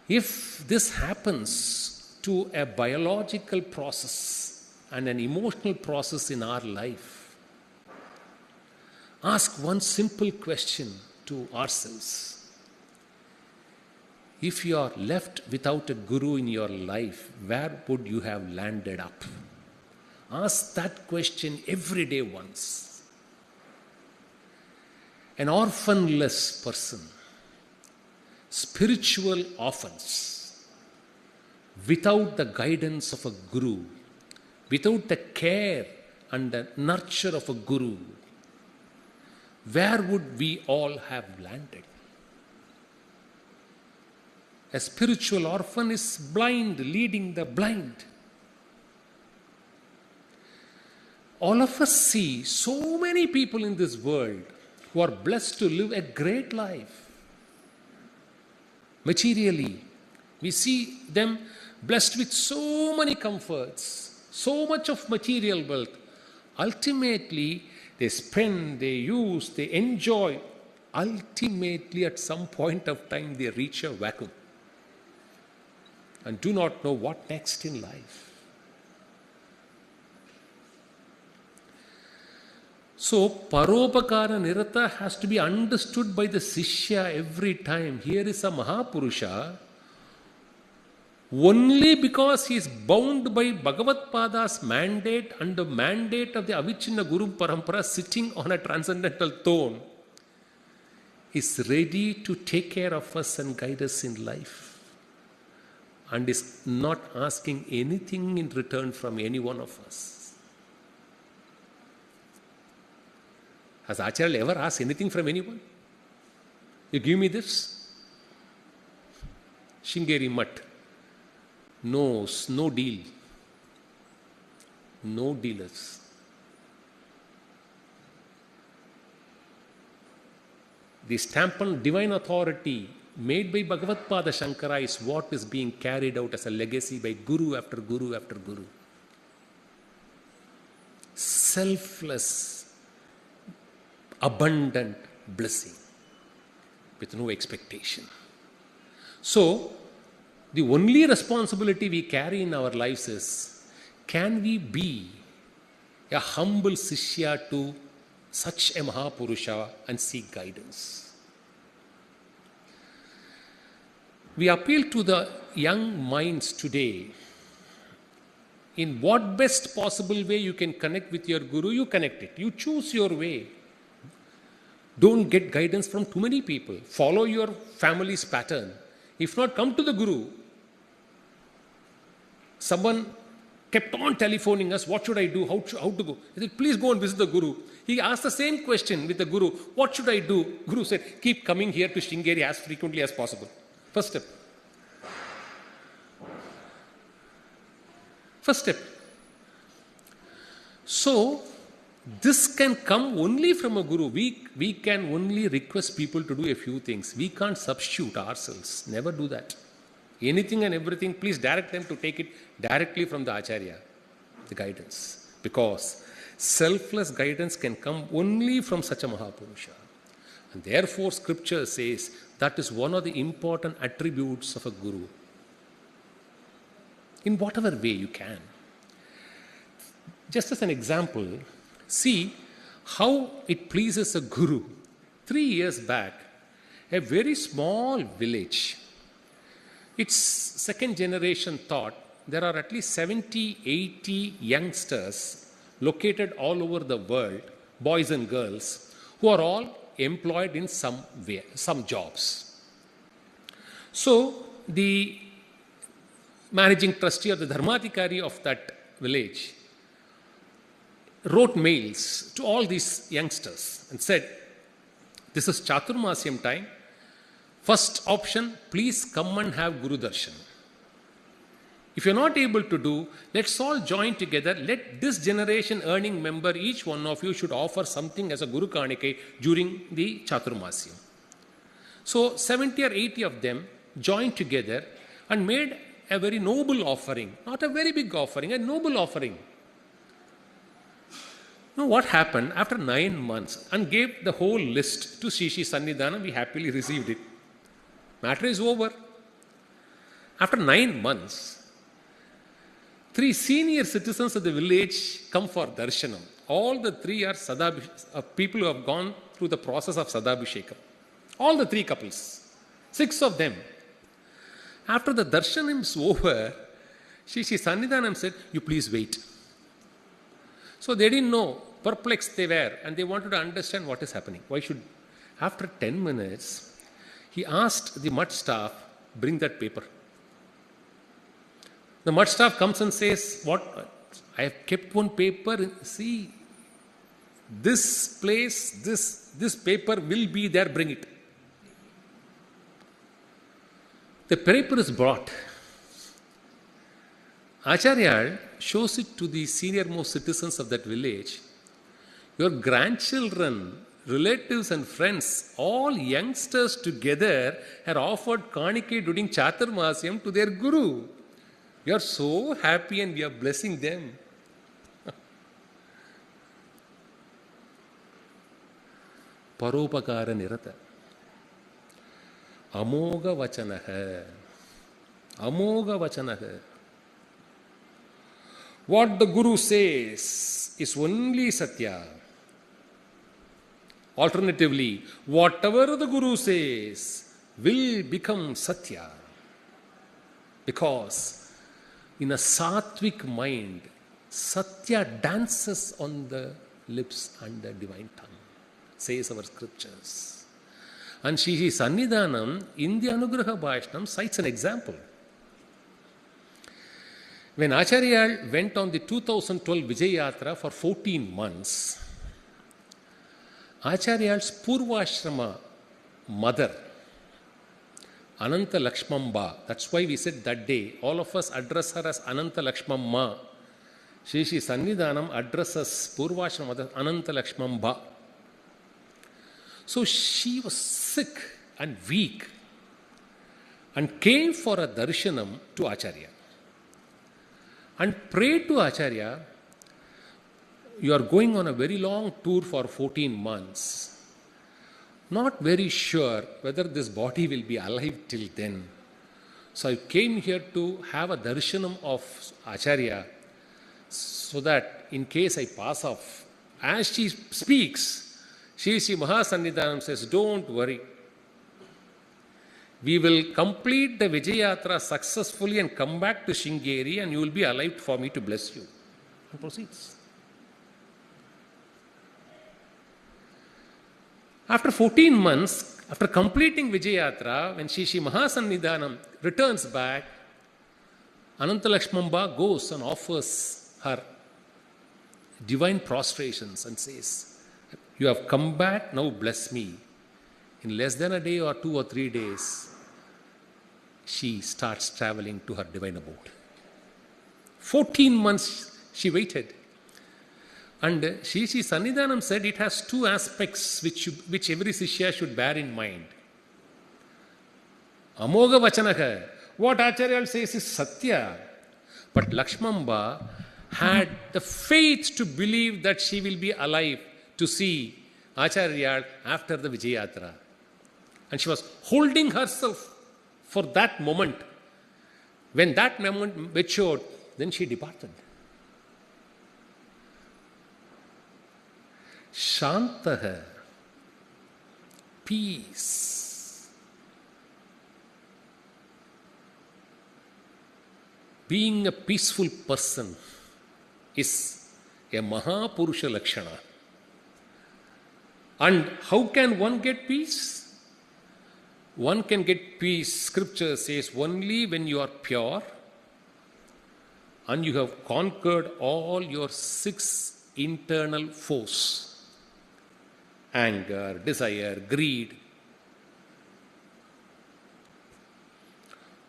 C: If this happens to a biological process and an emotional process in our life, ask one simple question to ourselves. If you are left without a guru in your life, where would you have landed up? Ask that question every day once. An orphanless person, spiritual orphans, without the guidance of a guru, without the care and the nurture of a guru, where would we all have landed? A spiritual orphan is blind, leading the blind. All of us see so many people in this world who are blessed to live a great life. Materially, we see them blessed with so many comforts, so much of material wealth. Ultimately, they spend, they use, they enjoy. Ultimately, at some point of time, they reach a vacuum and do not know what next in life. So, Paropakara Nirata has to be understood by the Sishya every time. Here is a Mahapurusha, only because he is bound by Bhagavad Pada's mandate and the mandate of the Avichinna Guru Parampara sitting on a transcendental throne, is ready to take care of us and guide us in life, and is not asking anything in return from any one of us. Has Acharya ever asked anything from anyone? You give me this? Sringeri Mutt. No deal. No dealers. The stamp on divine authority made by Bhagavatpada Shankara is what is being carried out as a legacy by Guru after Guru after Guru. Selfless, abundant blessing with no expectation. So, the only responsibility we carry in our lives is, can we be a humble Sishya to such a Mahapurusha and seek guidance? We appeal to the young minds today. In what best possible way you can connect with your Guru, you connect it. You choose your way. Don't get guidance from too many people. Follow your family's pattern. If not, come to the Guru. Someone kept on telephoning us, what should I do, how to go? I said, please go and visit the Guru. He asked the same question with the Guru, what should I do? Guru said, keep coming here to Sringeri as frequently as possible. First step. First step. So, this can come only from a Guru. We can only request people to do a few things. We can't substitute ourselves. Never do that. Anything and everything, please direct them to take it directly from the Acharya, the guidance. Because selfless guidance can come only from such a Mahapurusha. And therefore, scripture says that is one of the important attributes of a Guru. In whatever way you can. Just as an example, see how it pleases a Guru. 3 years back, a very small village, its second generation thought there are at least 70, 80 youngsters located all over the world, boys and girls, who are all employed in some way, some jobs. So the managing trustee or the dharmadhikari of that village wrote mails to all these youngsters and said, this is Chaturmasyam time. First option, please come and have Guru Darshan. If you're not able to do, let's all join together. Let this generation earning member, each one of you should offer something as a Guru Kanikai during the Chaturmasyam. So 70 or 80 of them joined together and made a very noble offering. Not a very big offering, a noble offering. Now what happened after 9 months, and gave the whole list to Srisankaratv. We happily received it. Matter is over. After 9 months, 3 senior citizens of the village come for darshanam. All the 3 are people who have gone through the process of Sadabhishekam. All the 3 couples, 6 of them. After the darshanam is over, Srisankaratv said, you please wait. So they didn't know, perplexed they were, and they wanted to understand what is happening. Why should? After 10 minutes, he asked the mud staff, bring that paper. The mud staff comes and says, what? I have kept one paper. See, this place, this paper will be there, bring it. The paper is brought. Acharya shows it to the senior-most citizens of that village. Your grandchildren, relatives and friends, all youngsters together had offered Kanikai during Chaturmasyam to their Guru. We are so happy and we are blessing them. Paropakara nirata. Amoga vachanaha. Amoga vachanaha. What the Guru says is only Satya. Alternatively, whatever the Guru says will become Satya. Because in a sattvic mind, Satya dances on the lips and the divine tongue, says our scriptures. And Srisankaratv in the Anugraha Bhashanam cites an example. When Acharya went on the 2012 Vijay Yatra for 14 months, Acharya's Purvashrama mother, Ananta Lakshmamba, that's why we said that day, all of us address her as Ananta Lakshmamma. Srisankaratv addresses Purvashrama mother Ananta Lakshmamba. So she was sick and weak. and came for a darshanam to Acharya and prayed to Acharya, you are going on a very long tour for 14 months. Not very sure whether this body will be alive till then. So I came here to have a darshanam of Acharya so that in case I pass off. As she speaks, Sri Mahasannidhanam says, don't worry. We will complete the Vijayatra successfully and come back to Sringeri and you will be alive for me to bless you. And proceeds. After 14 months, after completing Vijayatra, when Sri Mahasannidhanam returns back, Anantalakshmamba goes and offers her divine prostrations and says, you have come back, now bless me. In less than a day or 2 or 3 days, she starts traveling to her divine abode. 14 months she waited. And Sri Sannidhanam said it has 2 aspects which every Sishya should bear in mind. Amoga Vachanaha, what Acharya says is Satya. But Lakshmamba had the faith to believe that she will be alive to see Acharya after the Vijayatra. And she was holding herself for that moment. When that moment matured, then she departed. Shantaha, peace. Being a peaceful person is a Mahapurusha Lakshana. And how can one get peace? One can get peace, scripture says, only when you are pure and you have conquered all your 6 internal foes. Anger, desire, greed.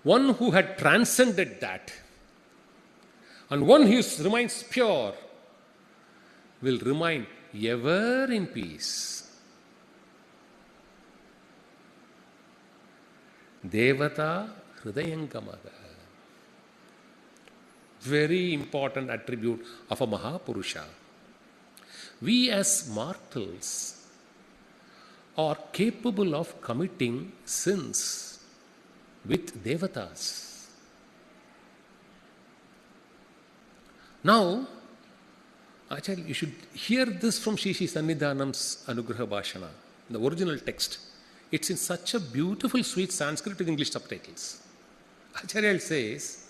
C: One who had transcended that and one who remains pure will remain ever in peace. Devata Hridayangamaga. Very important attribute of a Mahapurusha. We as mortals are capable of committing sins with devatas. Now, Acharya, you should hear this from Sri Sannidhanam's Anugraha Bhashana, the original text. It's in such a beautiful, sweet Sanskrit with English subtitles. Acharya says,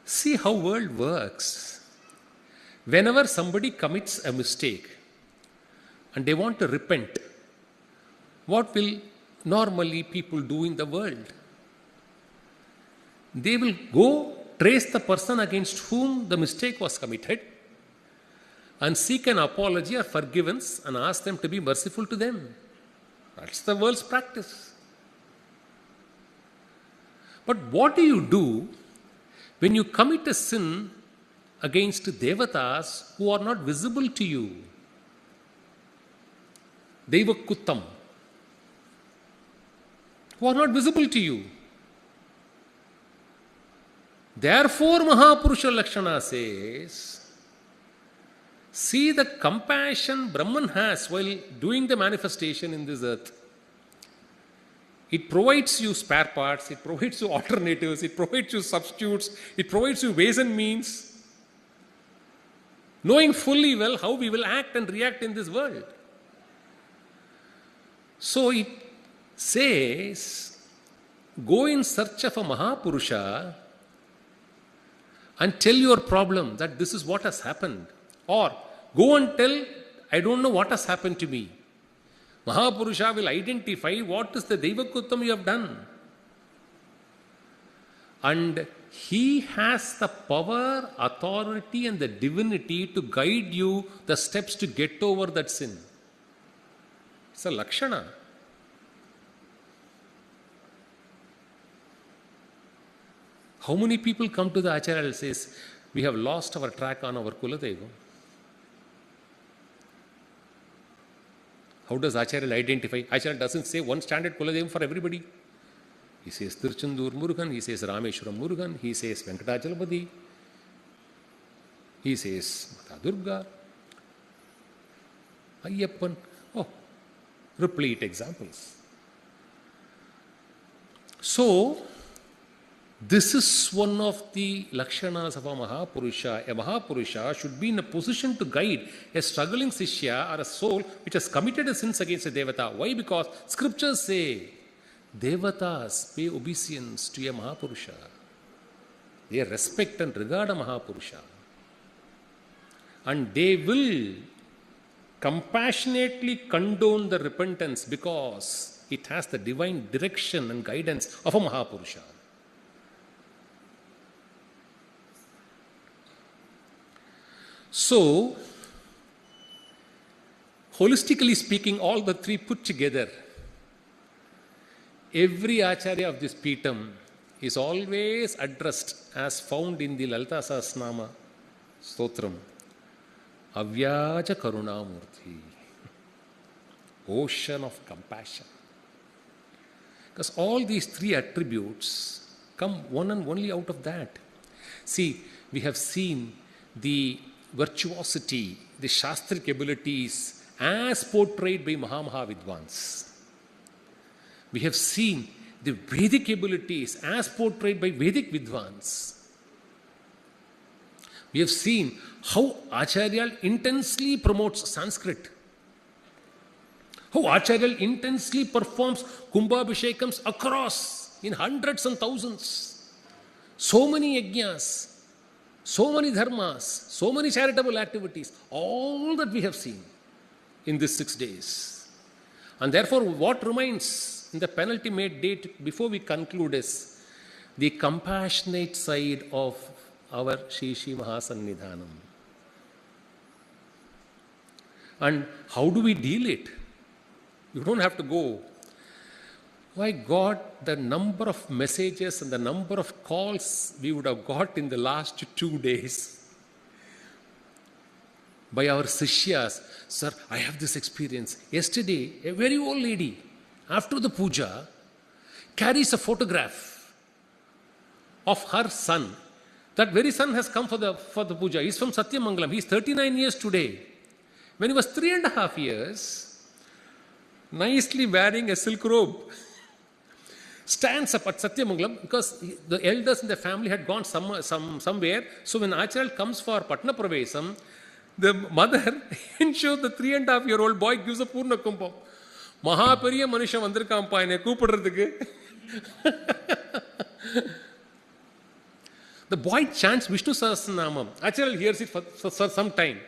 C: see how world works. Whenever somebody commits a mistake and they want to repent, what will normally people do in the world? They will go trace the person against whom the mistake was committed and seek an apology or forgiveness and ask them to be merciful to them. That's the world's practice. But what do you do when you commit a sin against devatas who are not visible to you? Devakuttam. Who are not visible to you. Therefore, Mahapurusha Lakshana says, see the compassion Brahman has while doing the manifestation in this earth. It provides you spare parts, it provides you alternatives, it provides you substitutes, it provides you ways and means, knowing fully well how we will act and react in this world. So it says, go in search of a Mahapurusha and tell your problem that this is what has happened. Or go and tell, I don't know what has happened to me. Mahapurusha will identify what is the Devakuttam you have done. And he has the power, authority and the divinity to guide you the steps to get over that sin. It's a Lakshana. How many people come to the Acharya and says, we have lost our track on our Kuladevam? How does Acharya identify? Acharya doesn't say one standard Kuladevam for everybody. He says Tiruchendur Murugan, he says Rameshwaram Murugan, he says Venkatachalapati, he says Mata Durga, Ayyappan. Oh, replete examples. So, this is one of the lakshanas of a Mahapurusha. A Mahapurusha should be in a position to guide a struggling Sishya or a soul which has committed a sins against a Devata. Why? Because scriptures say Devatas pay obeisance to a Mahapurusha. They respect and regard a Mahapurusha. And they will compassionately condone the repentance because it has the divine direction and guidance of a Mahapurusha. So, holistically speaking, all the three put together, every Acharya of this Peetam is always addressed as found in the Lalita Sahasranama Stotram, Avyaja Karunamurti, ocean of compassion. Because all these three attributes come one and only out of that. See, we have seen the virtuosity, the Shastric abilities as portrayed by Vidvans. We have seen the Vedic abilities as portrayed by Vedic Vidvans. We have seen how Acharya intensely promotes Sanskrit. How Acharya intensely performs Kumbhabhishekams across in hundreds and thousands. So many yajnas, so many dharmas, so many charitable activities, all that we have seen in these 6 days. And therefore, what remains in the penultimate date before we conclude is the compassionate side of our Shri Mahasannidhanam. And how do we deal it? You don't have to go. Why, God, the number of messages and the number of calls we would have got in the last 2 days by our Sishyas. Sir, I have this experience. Yesterday, a very old lady, after the puja, carries a photograph of her son. That very son has come for the puja. He's from Satyamangalam. He's 39 years today. When he was 3.5 years, nicely wearing a silk robe, stands up at Satyamangalam because the elders in the family had gone somewhere. So when Acharya comes for Patna Pravesam, the mother ensures the 3.5-year-old boy gives a Purna Kumbham. Mahapariya Manisha Vandirkampa ene Koopadradhukku. The boy chants Vishnu Sahasranamam. Acharya hears it for some time.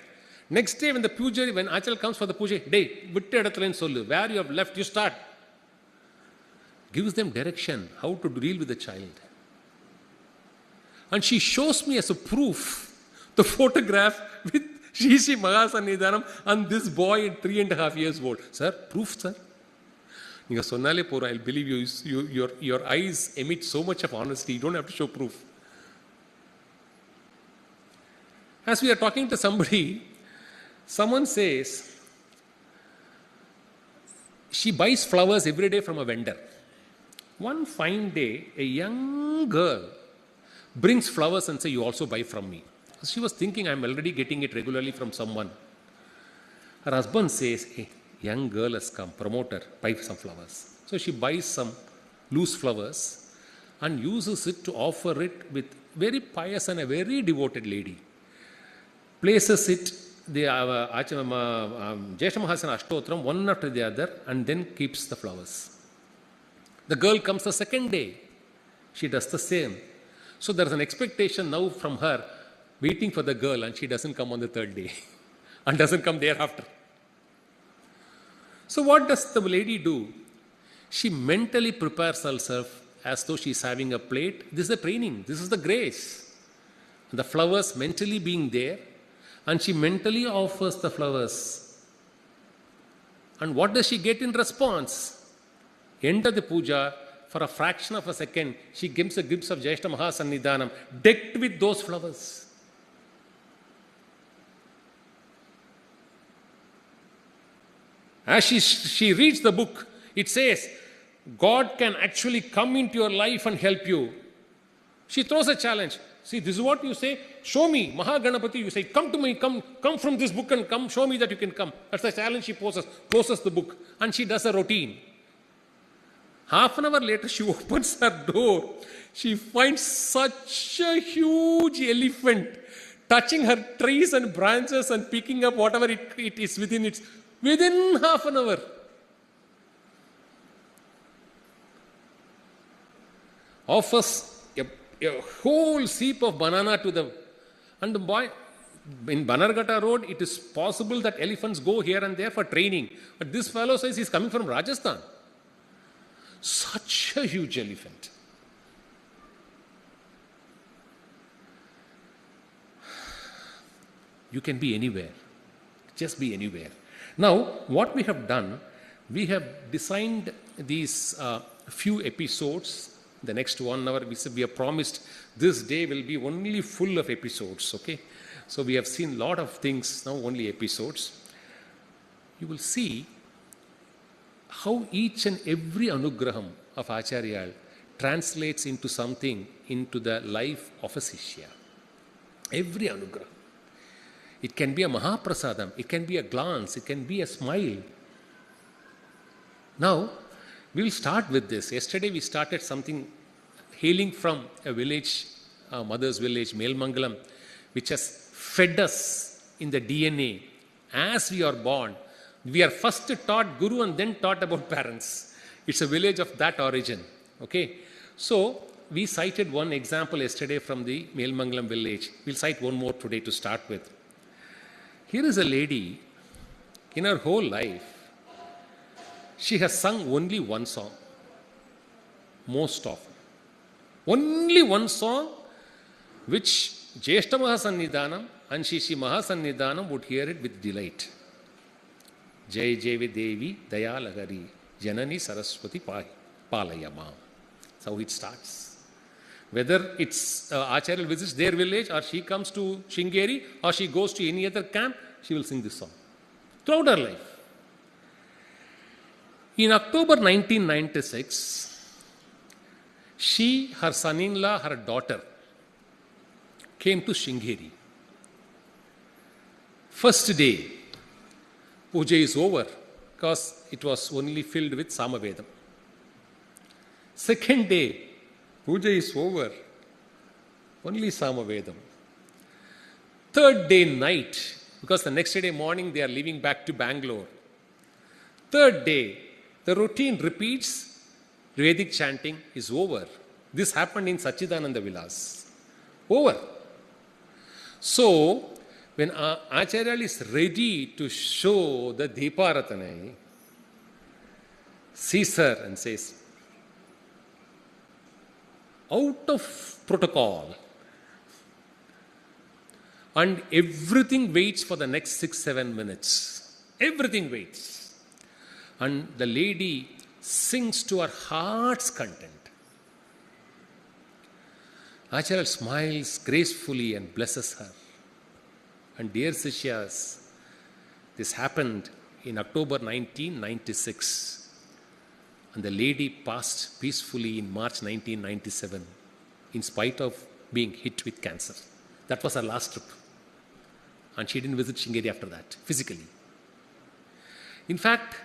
C: Next day when Acharya comes for the puja, day, vittu edathulain sollu, where you have left, you start. Gives them direction how to deal with the child. And she shows me as a proof the photograph with Shri Mahasannidhanam and this boy at 3.5 years old. Sir, proof, sir. Ninga sonnale pora, I'll believe you. Your eyes emit so much of honesty, you don't have to show proof. As we are talking to somebody, someone says, she buys flowers every day from a vendor. One fine day, a young girl brings flowers and says, you also buy from me. She was thinking, I'm already getting it regularly from someone. Her husband says, hey, young girl has come, promoter, buy some flowers. So she buys some loose flowers and uses it to offer it with very pious and a very devoted lady. Places it, the Jyeshta Mahasana Ashtotram, one after the other, and then keeps the flowers. The girl comes the second day. She does the same. So there is an expectation now from her, waiting for the girl, and she doesn't come on the third day and doesn't come thereafter. So what does the lady do? She mentally prepares herself as though she is having a plate. This is the training. This is the grace. The flowers mentally being there, and she mentally offers the flowers. And what does she get in response? End of the puja, for a fraction of a second, she gives the gifts of Jyeshta Mahasannidhanam, decked with those flowers. As she reads the book, it says, God can actually come into your life and help you. She throws a challenge. See, this is what you say. Show me, Mahaganapati. You say, come to me, come from this book and come, show me that you can come. That's the challenge she poses. Closes the book and she does a routine. Half an hour later, she opens her door. She finds such a huge elephant touching her trees and branches and picking up whatever it is within half an hour. Offers a whole heap of banana to the, and the boy, in Banargata Road, it is possible that elephants go here and there for training. But this fellow says he's coming from Rajasthan. Such a huge elephant. You can be anywhere. Just be anywhere. Now, what we have done, we have designed these few episodes. The next 1 hour, we have promised this day will be only full of episodes, okay? So we have seen a lot of things, now only episodes. You will see how each and every anugraham of Acharya translates into something, into the life of a Sishya. Every anugraham. It can be a Mahaprasadam, it can be a glance, it can be a smile. Now, we will start with this. Yesterday we started something hailing from a village, mother's village, Melmangalam, which has fed us in the DNA. As we are born, we are first taught Guru and then taught about parents. It's a village of that origin. Okay? So, we cited one example yesterday from the Melmangalam village. We'll cite one more today to start with. Here is a lady, in her whole life, she has sung only one song, most often. Only one song which Jeshta Mahasannidhanam and Shishi Mahasannidhanam would hear it with delight. Jai Jevi Devi Dayalagari Janani Saraswati Palayama. That's how it starts. Whether it's Acharya visits their village or she comes to Sringeri or she goes to any other camp, she will sing this song throughout her life. In October 1996, she, her son-in-law, her daughter came to Sringeri. First day, puja is over because it was only filled with Samavedam. Second day, puja is over, only Samavedam. Third day night, because the next day morning they are leaving back to Bangalore. Third day, the routine repeats, Vedic chanting is over. This happened in Sachidananda Vilas. Over. So, when Acharya is ready to show the Deeparatana, sees her and says, out of protocol, and everything waits for the next 6-7 minutes. Everything waits. And the lady sings to her heart's content. Acharya smiles gracefully and blesses her. And dear Sishyas, this happened in October 1996. And the lady passed peacefully in March 1997 in spite of being hit with cancer. That was her last trip. And she didn't visit Sringeri after that, physically. In fact,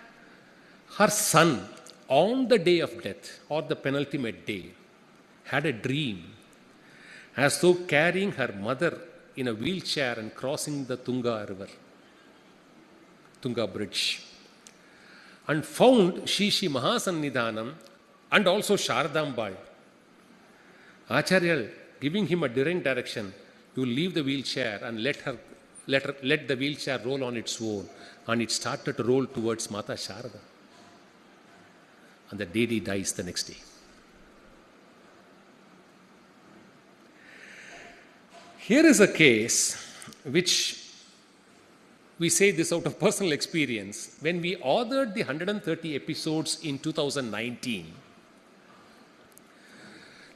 C: her son, on the day of death, or the penultimate day, had a dream as though carrying her mother in a wheelchair and crossing the Tunga river, Tunga bridge, and found Shishi Mahasannidhanam and also Sharadambai. Acharya giving him a direct direction, you leave the wheelchair and let the wheelchair roll on its own, and it started to roll towards Mata Sharada. And the lady dies the next day. Here is a case which we say this out of personal experience. When we authored the 130 episodes in 2019,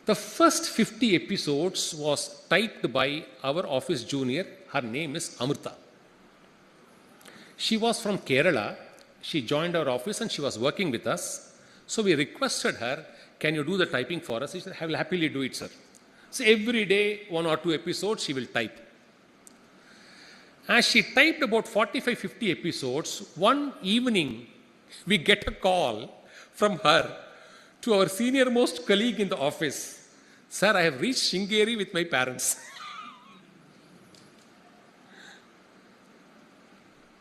C: the first 50 episodes was typed by our office junior. Her name is Amrita. She was from Kerala. She joined our office and she was working with us. So we requested her, can you do the typing for us? She said, I will happily do it, sir. So every day, 1 or 2 episodes, she will type. As she typed about 45-50 episodes, one evening, we get a call from her to our senior most colleague in the office. Sir, I have reached Sringeri with my parents.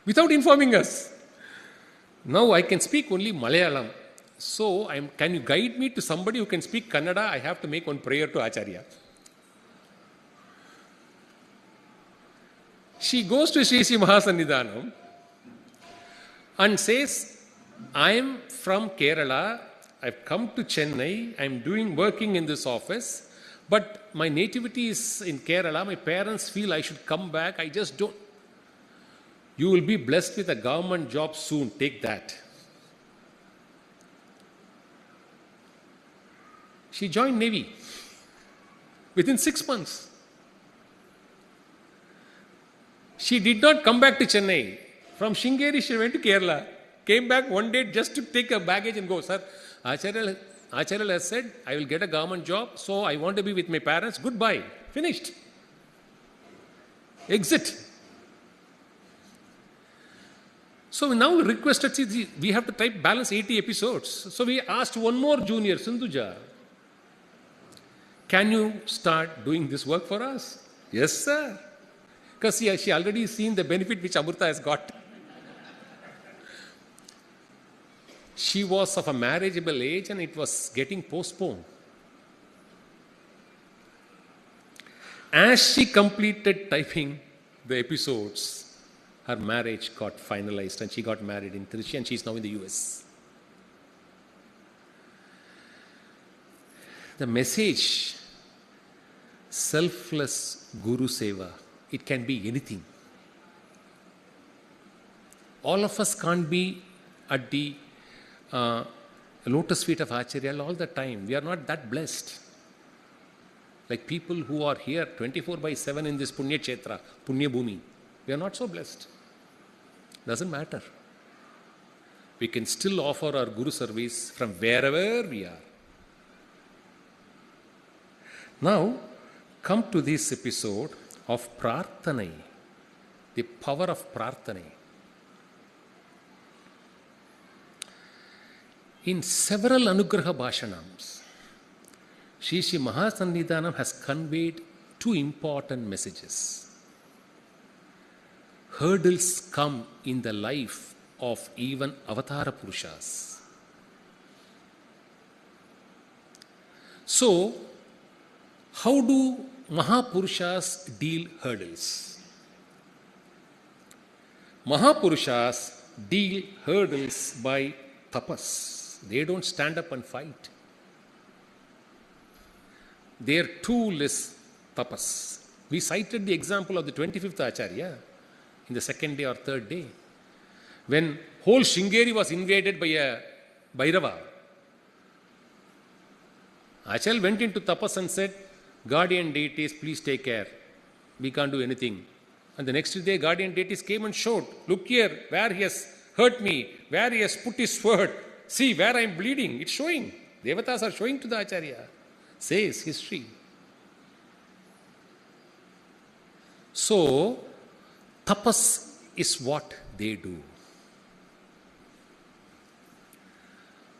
C: Without informing us. Now I can speak only Malayalam. So, can you guide me to somebody who can speak Kannada? I have to make one prayer to Acharya. She goes to Sri Mahasannidhanam and says, I am from Kerala. I've come to Chennai. I'm working in this office. But my nativity is in Kerala. My parents feel I should come back. I just don't. You will be blessed with a government job soon. Take that. She joined Navy within 6 months. She did not come back to Chennai. From Sringeri, she went to Kerala. Came back one day just to take her baggage and go. Sir, Acharya has said, I will get a government job, so I want to be with my parents. Goodbye. Finished. Exit. So now we requested, we have to type balance 80 episodes. So we asked one more junior, Sindhuja, can you start doing this work for us? Yes, sir. Because she already seen the benefit which Amrita has got. She was of a marriageable age and it was getting postponed. As she completed typing the episodes, her marriage got finalized and she got married in Trichy and she's now in the US. The message, selfless Guru Seva, it can be anything. All of us can't be at the lotus feet of Acharya all the time. We are not that blessed. Like people who are here 24/7 in this Punya Kshetra, Punya Bhumi. We are not so blessed. Doesn't matter. We can still offer our Guru service from wherever we are. Now, come to this episode of Prarthanai, the power of Prarthanai. In several anugraha bhashanams, Sri Mahasannidhanam has conveyed 2 important messages. Hurdles come in the life of even Avatara Purushas. So, how do Mahapurushas deal hurdles? Mahapurushas deal hurdles by tapas. They don't stand up and fight. Their tool is tapas. We cited the example of the 25th Acharya in the 2nd day or 3rd day. When whole Sringeri was invaded by a Bhairava, Acharya went into tapas and said, guardian deities, please take care. We can't do anything. And the next day, guardian deities came and showed, look here, where he has hurt me, where he has put his sword. See, where I am bleeding. It's showing. Devatas are showing to the Acharya. Says history. So, tapas is what they do.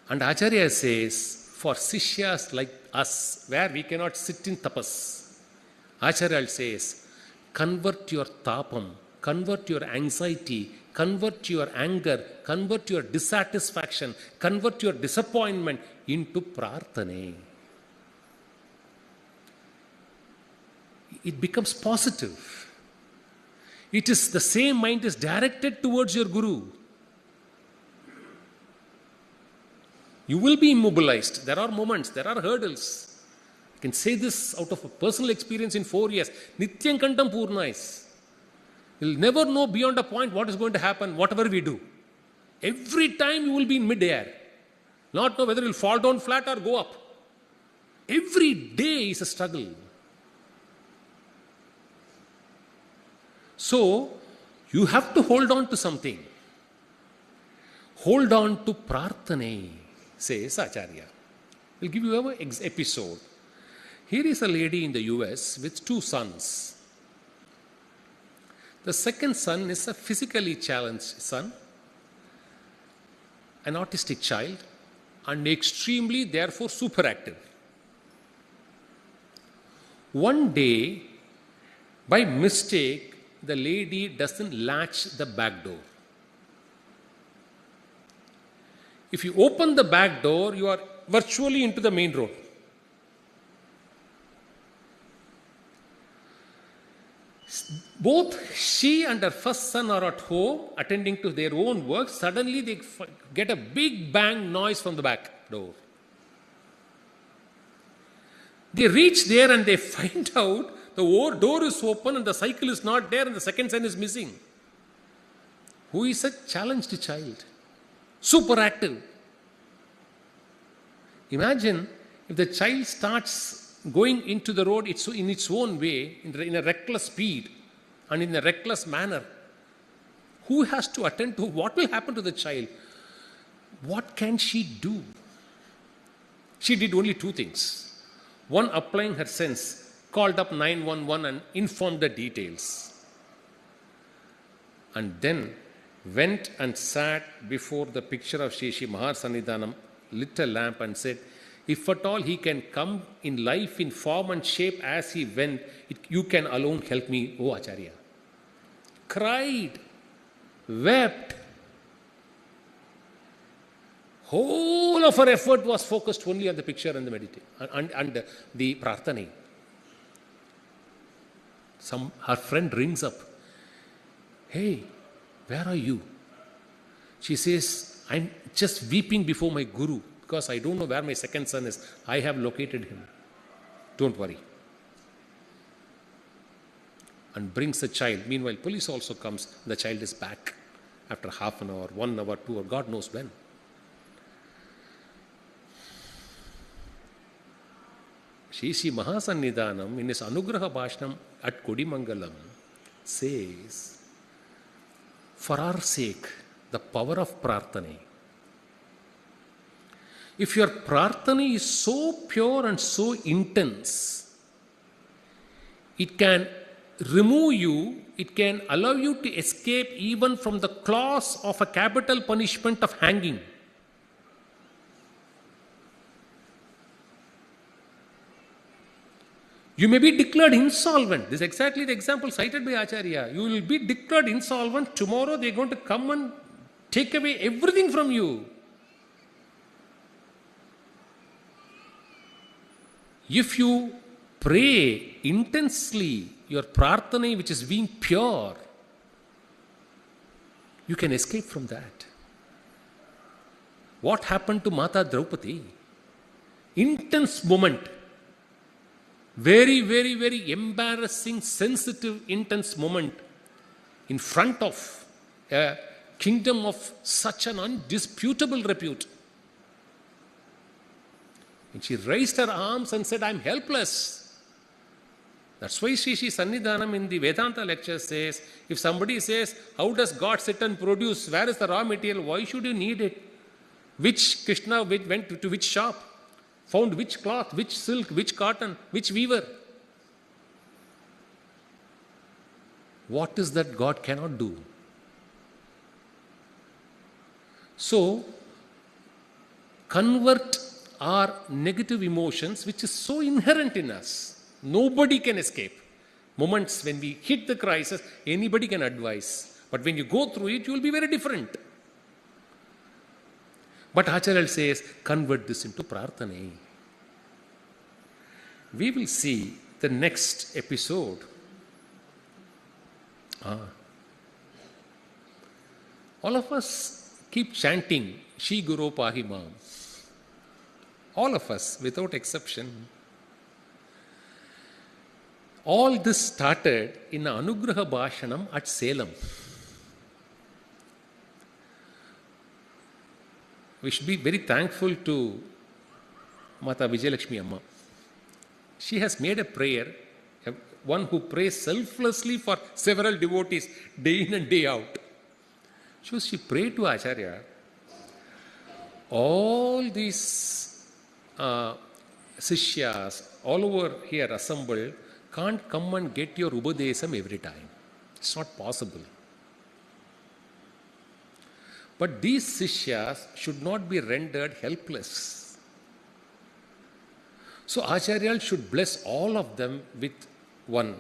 C: And Acharya says, for Sishyas like us, where we cannot sit in tapas, Acharya says, convert your tapam, convert your anxiety, convert your anger, convert your dissatisfaction, convert your disappointment into prarthane. It becomes positive. It is the same mind is directed towards your Guru. You will be immobilized. There are moments, there are hurdles. I can say this out of a personal experience in 4 years. Nityam kantam purna is. You'll never know beyond a point what is going to happen, whatever we do. Every time you will be in mid-air. Not know whether you'll fall down flat or go up. Every day is a struggle. So, you have to hold on to something. Hold on to prarthane. says Acharya. We'll give you an episode. Here is a lady in the US with 2 sons. The second son is a physically challenged son, an autistic child, and extremely, therefore, superactive. One day, by mistake, the lady doesn't latch the back door. If you open the back door, you are virtually into the main road. Both she and her first son are at home attending to their own work. Suddenly they get a big bang noise from the back door. They reach there and they find out the door is open and the cycle is not there and the second son is missing. Who is a challenged child, super active. Imagine if the child starts going into the road in its own way, in a reckless speed and in a reckless manner. Who has to attend to? What will happen to the child? What can she do? She did only 2 things. One, applying her sense, called up 911 and informed the details. And then went and sat before the picture of Shri Mahasannidhanam, lit a lamp and said, if at all he can come in life in form and shape as he went, you can alone help me, O Acharya. Cried, wept. Whole of her effort was focused only on the picture and the meditation and the prarthana. Her friend rings up. Hey, where are you? She says, I'm just weeping before my guru because I don't know where my second son is. I have located him. Don't worry. And brings the child. Meanwhile, police also comes. The child is back after half an hour, 1 hour, 2 hours, God knows when. Shri Mahasannidhanam in his Anugraha Bhashanam at Kodimangalam says, for our sake, the power of prarthana. If your prarthana is so pure and so intense, it can remove you, it can allow you to escape even from the claws of a capital punishment of hanging. You may be declared insolvent. This is exactly the example cited by Acharya. You will be declared insolvent. Tomorrow they are going to come and take away everything from you. If you pray intensely, your prarthana which is being pure, you can escape from that. What happened to Mata Draupadi? Intense moment. Very, very, very embarrassing, sensitive, intense moment in front of a kingdom of such an undisputable repute. And she raised her arms and said, I'm helpless. That's why Shri Sannidhanam in the Vedanta lecture says, if somebody says, how does God sit and produce? Where is the raw material? Why should you need it? Which Krishna went to which shop? Found which cloth, which silk, which cotton, which weaver? What is that God cannot do? So, convert our negative emotions, which is so inherent in us. Nobody can escape. Moments when we hit the crisis, anybody can advise. But when you go through it, you will be very different. But Acharya says, convert this into prarthana. We will see the next episode. All of us keep chanting, Shri Guru Pahimam. All of us, without exception. All this started in Anugraha Bhashanam at Salem. We should be very thankful to Mata Vijayalakshmi Amma. She has made a prayer, one who prays selflessly for several devotees, day in and day out. So she prayed to Acharya, all these Sishyas all over here assembled can't come and get your Ubadesam every time. It's not possible. But these Sishyas should not be rendered helpless. So Acharya should bless all of them with one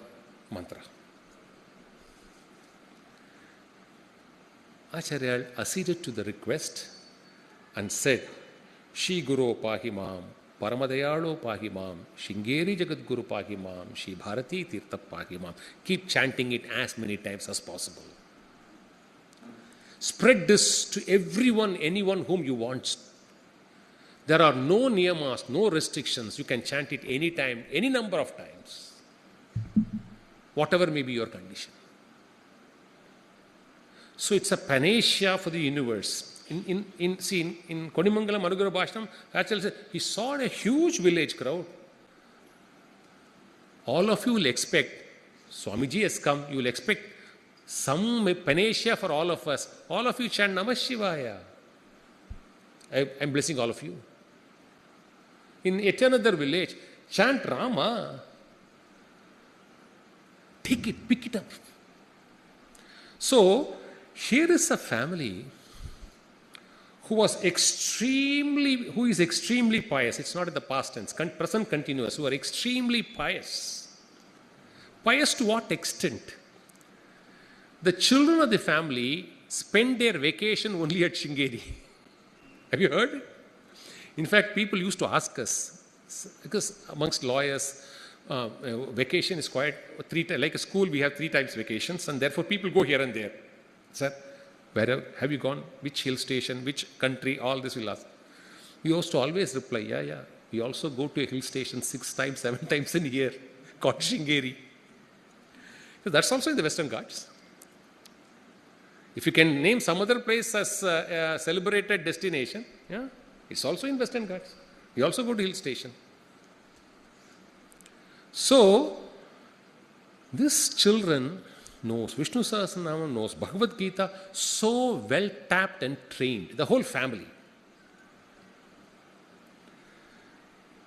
C: mantra. Acharya acceded to the request and said, Shri Guru Pahimam, Paramadayalo Pahimam, Sringeri Jagadguru Pahimam, Shri Bharati Tirtha Pahimam. Keep chanting it as many times as possible. Spread this to everyone, anyone whom you want. There are no niyamas, no restrictions. You can chant it anytime, any number of times, whatever may be your condition. So it's a panacea for the universe. In Konimangalam Anugrah Bhashanam, Acharya said, he saw a huge village crowd. All of you will expect, Swamiji has come, you will expect some panacea for all of us. All of you chant Namah Shivaya. I am blessing all of you. In yet another village, chant Rama. Take it, pick it up. So, here is a family who is extremely pious. It's not in the past tense, present continuous, who are extremely pious. Pious to what extent? The children of the family spend their vacation only at Sringeri. Have you heard? In fact, people used to ask us, because amongst lawyers, vacation is quite like a school, we have 3 times vacations, and therefore people go here and there. Sir, where have you gone? Which hill station? Which country? All this will ask. We used to always reply, yeah. We also go to a hill station 6 times, 7 times in a year, called Sringeri. So that's also in the Western Ghats. If you can name some other place as a celebrated destination, yeah, it's also in Western Ghats. We also go to hill station. So, this children knows, Vishnu Sahasranama knows, Bhagavad Gita, so well tapped and trained, the whole family.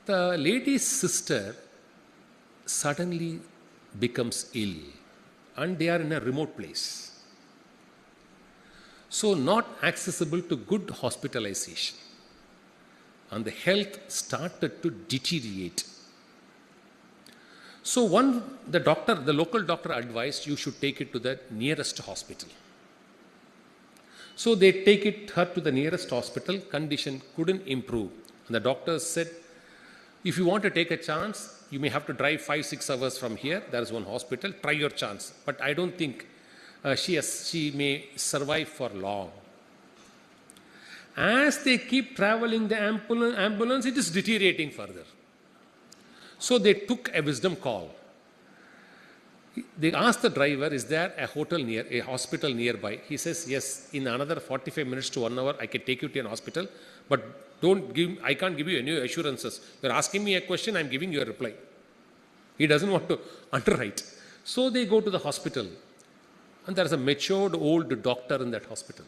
C: The lady's sister suddenly becomes ill and they are in a remote place. So not accessible to good hospitalization. And the health started to deteriorate. So the local doctor advised you should take it to the nearest hospital. So they take her to the nearest hospital, condition couldn't improve. And the doctor said, if you want to take a chance, you may have to drive 5-6 hours from here. There is one hospital, try your chance. But I don't think she may survive for long. As they keep traveling the ambulance, it is deteriorating further. So they took a wisdom call. They asked the driver, is there a hospital nearby? He says, yes, in another 45 minutes to 1 hour, I can take you to an hospital, but I can't give you any assurances. You're asking me a question, I'm giving you a reply. He doesn't want to underwrite. So they go to the hospital. And there is a matured old doctor in that hospital.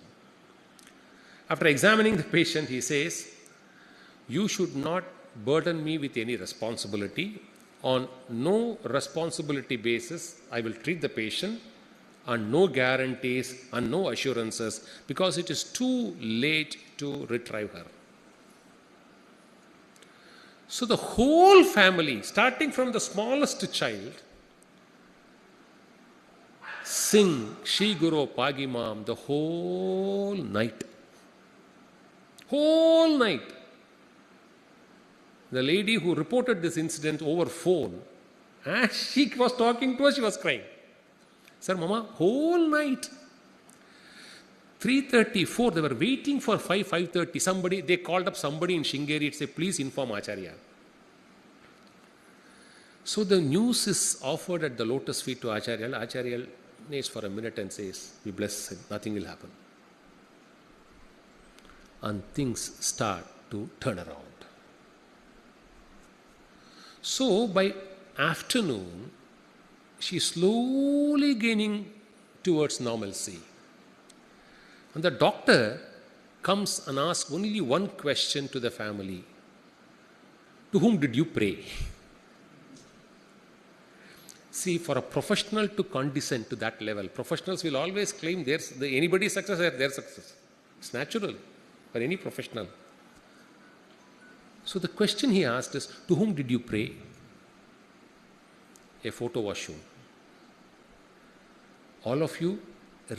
C: After examining the patient, he says, you should not burden me with any responsibility. On no responsibility basis, I will treat the patient, and no guarantees and no assurances, because it is too late to retrieve her. So the whole family, starting from the smallest child, sing Shri Guru Pagimam the whole night. Whole night. The lady who reported this incident over phone, as she was talking to us, she was crying. Sir, Mama, whole night. 3:30, 4, they were waiting for 5:30. They called up somebody in Sringeri and said, please inform Acharya. So the news is offered at the lotus feet to Acharya. Acharya kneels for a minute and says, we bless him, nothing will happen. And things start to turn around. So by afternoon, she is slowly gaining towards normalcy. And the doctor comes and asks only one question to the family: to whom did you pray? See, for a professional to condescend to that level, professionals will always claim anybody's success is their success. It's natural for any professional. So the question he asked is, to whom did you pray? A photo was shown. All of you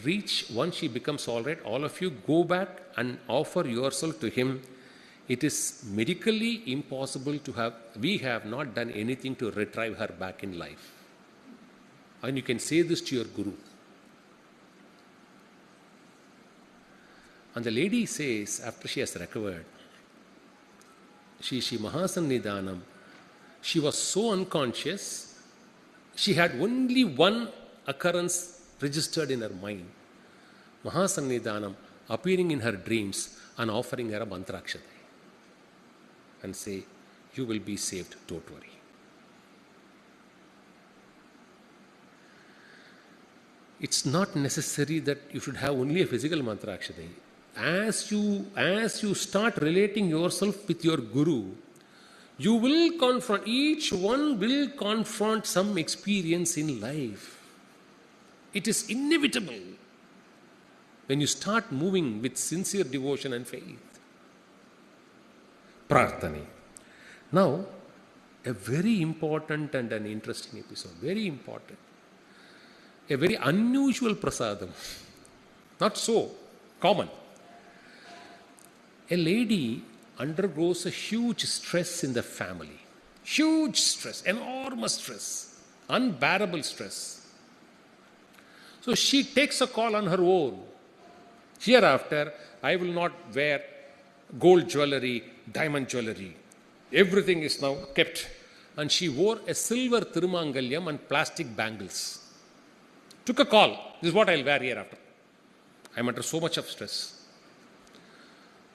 C: reach, once she becomes all right, all of you go back and offer yourself to him. It is medically impossible to have, we have not done anything to retrieve her back in life. And you can say this to your guru. And the lady says, after she has recovered, she Mahasannidhanam, she was so unconscious, she had only one occurrence registered in her mind. Mahasannidhanam appearing in her dreams and offering her a mantrakshate and say, you will be saved, don't worry. It's not necessary that you should have only a physical mantrakshate. As you start relating yourself with your guru, you will confront, each one will confront some experience in life. It is inevitable when you start moving with sincere devotion and faith. Prarthane. Now, a very important and an interesting episode, very important. A very unusual prasadam, not so common. A lady undergoes a huge stress in the family. Huge stress, enormous stress, unbearable stress. So she takes a call on her own. Hereafter, I will not wear gold jewelry, diamond jewelry. Everything is now kept. And she wore a silver thirumangalyam and plastic bangles. Took a call. This is what I'll wear hereafter. I'm under so much of stress.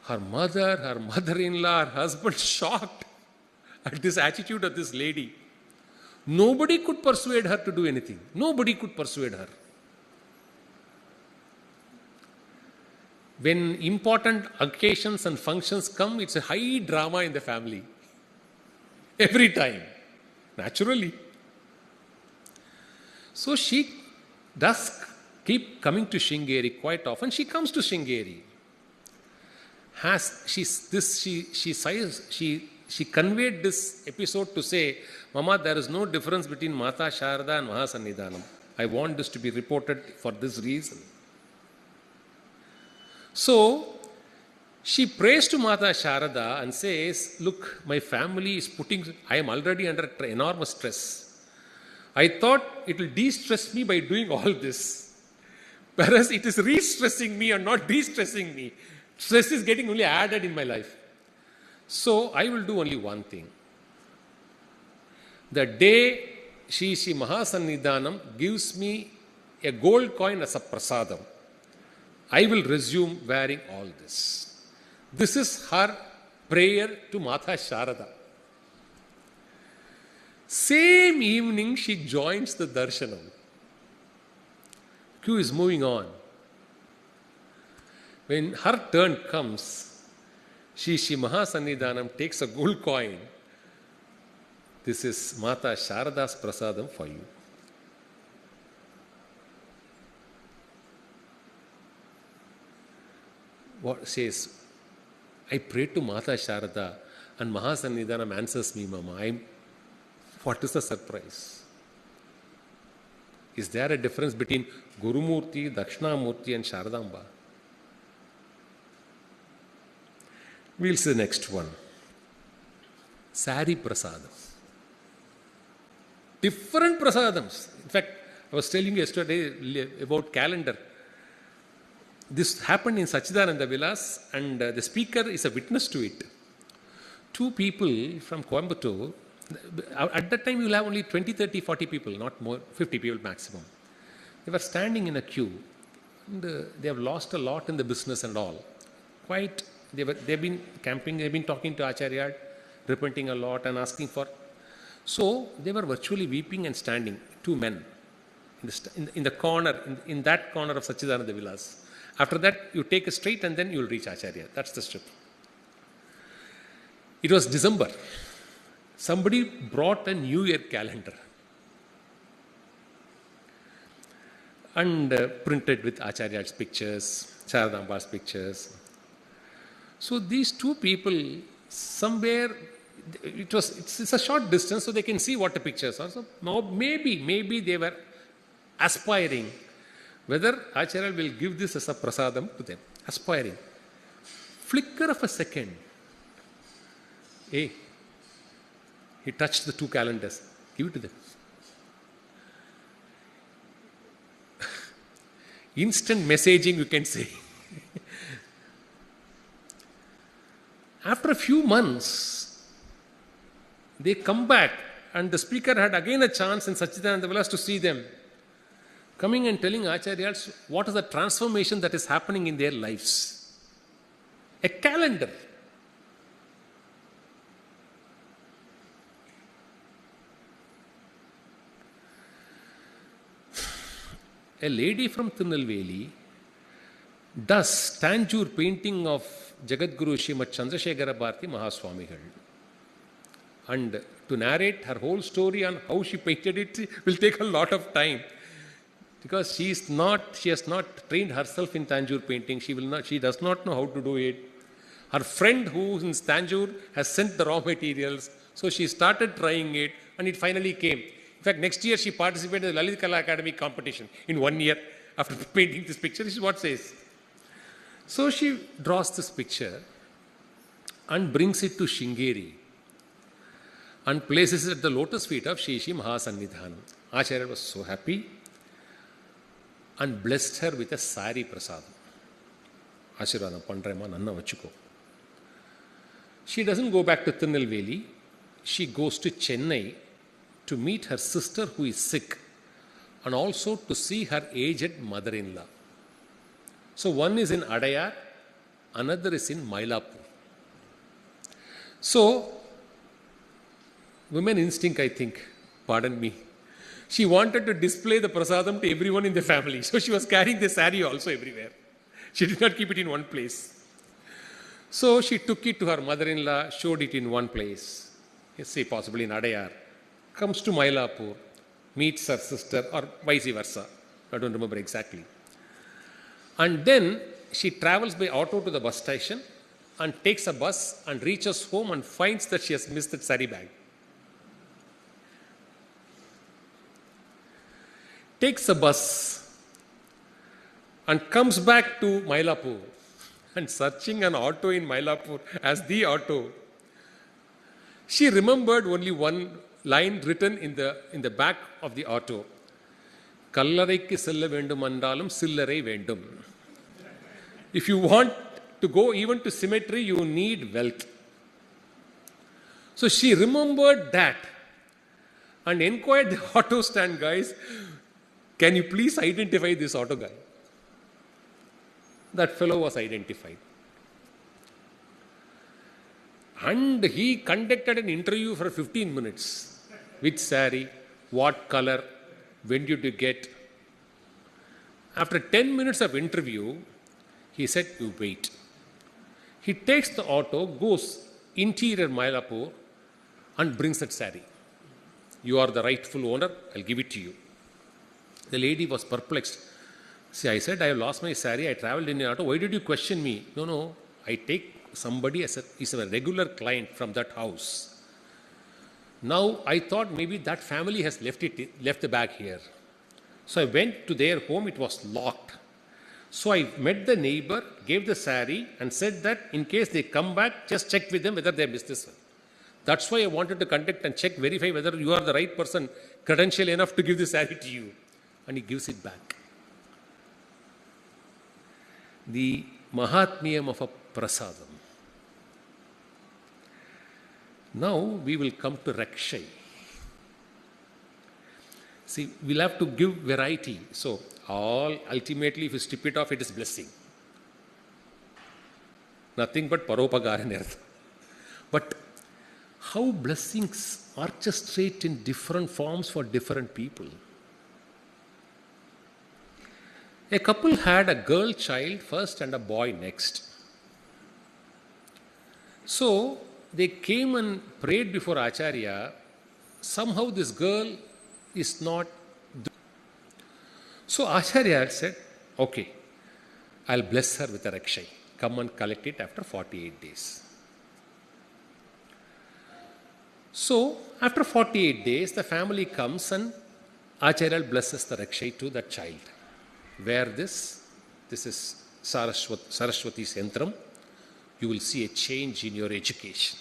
C: Her mother, her mother-in-law, her husband shocked at this attitude of this lady. Nobody could persuade her to do anything. Nobody could persuade her. When important occasions and functions come, it's a high drama in the family. Every time. Naturally. So she does keep coming to Sringeri quite often. She comes to Sringeri. She conveyed this episode to say, Mama, there is no difference between Mata Sharada and Mahasannidhanam. I want this to be reported for this reason. So, she prays to Mata Sharada and says, look, my family is I am already under enormous stress. I thought it will de-stress me by doing all this. Whereas it is re-stressing me and not de-stressing me. Stress is getting only added in my life. So I will do only one thing. The day Shri Mahasannidhanam gives me a gold coin as a prasadam, I will resume wearing all this. This is her prayer to Mata Sharada. Same evening, she joins the darshanam. Queue is moving on. When her turn comes, Shri Mahasannidhanam takes a gold coin. This is Mata Sharada's prasadam for you. What says, I pray to Mata Sharada and Mahasannidhanam answers me, Mama. What is the surprise? Is there a difference between Gurumurti, Dakshinamurti and Sharadamba? We'll see the next one. Sari prasadam. Different prasadams. In fact, I was telling you yesterday about calendar. This happened in Sachidananda Vilas and the speaker is a witness to it. Two people from Coimbatore, at that time you will have only 20, 30, 40 people, not more, 50 people maximum. They were standing in a queue and they have lost a lot in the business and all. They've been camping, they've been talking to Acharya, repenting a lot and asking for. So they were virtually weeping and standing, two men in the corner, in that corner of Sachidananda Vilas. After that, you take a straight and then you will reach Acharya. That's the strip. It was December. Somebody brought a New Year calendar and printed with Acharya's pictures, Sharadamba's pictures. So these two people, somewhere, it's a short distance, so they can see what the pictures are. So now maybe they were aspiring whether Acharya will give this as a prasadam to them. Aspiring. Flicker of a second. Hey, he touched the two calendars. Give it to them. Instant messaging, you can say. After a few months, they come back and the speaker had again a chance in Satchidananda Vilas to see them. Coming and telling Acharyas what is the transformation that is happening in their lives. A calendar. A lady from Tirunelveli does tanjore painting of Jagadguru Srimad Chandrasekhara Bharati Mahaswamigal. And to narrate her whole story on how she painted it will take a lot of time. Because she has not trained herself in tanjore painting. She does not know how to do it. Her friend who is in tanjore has sent the raw materials. So she started trying it and it finally came. In fact, next year she participated in the Lalit Kala Academy competition in 1 year after painting this picture. This is what it says. So she draws this picture and brings it to Sringeri and places it at the lotus feet of Shri Mahasannidhanam. Acharya was so happy and blessed her with a sari prasadam. Ashirvadam pandrema nanna vachuko. She doesn't go back to Tirunelveli. She goes to Chennai to meet her sister who is sick and also to see her aged mother-in-law. So one is in Adayar, another is in Mylapore. So, women instinct, I think, pardon me. She wanted to display the prasadam to everyone in the family. So she was carrying the sari also everywhere. She did not keep it in one place. So she took it to her mother-in-law, showed it in one place, say possibly in Adayar, comes to Mylapore, meets her sister or vice versa. I don't remember exactly. And then she travels by auto to the bus station and takes a bus and reaches home and finds that she has missed the sari bag. Takes a bus and comes back to Mylapore and searching an auto in Mylapore as the auto. She remembered only one line written in the back of the auto. Kallaraikku sella vendum andalum sillarai vendum. If you want to go even to cemetery, you need wealth. So she remembered that and inquired the auto stand guys, can you please identify this auto guy? That fellow was identified. And he conducted an interview for 15 minutes. Which sari, what color, when did you get? After 10 minutes of interview, he said, you wait. He takes the auto, goes interior Mylapore and brings that sari. You are the rightful owner, I'll give it to you. The lady was perplexed. See, I said, I have lost my sari, I traveled in an auto. Why did you question me? No, I take somebody as a regular client from that house. Now, I thought maybe that family has left the bag here. So I went to their home, it was locked. So I met the neighbor, gave the sari and said that in case they come back, just check with them whether they missed this one. That's why I wanted to contact and check, verify whether you are the right person, credential enough to give the sari to you. And he gives it back. The Mahatmyam of a prasadam. Now we will come to Rakshai. See, we'll have to give variety. So, ultimately, if you strip it off, it is blessing. Nothing but paropagara and earth. But how blessings orchestrate in different forms for different people. A couple had a girl child first and a boy next. So they came and prayed before Acharya. Somehow this girl is not. So Acharya had said, okay, I'll bless her with a rakshai. Come and collect it after 48 days. So after 48 days, the family comes and Acharya blesses the rakshai to that child. Wear this. This is Saraswati's yantram. You will see a change in your education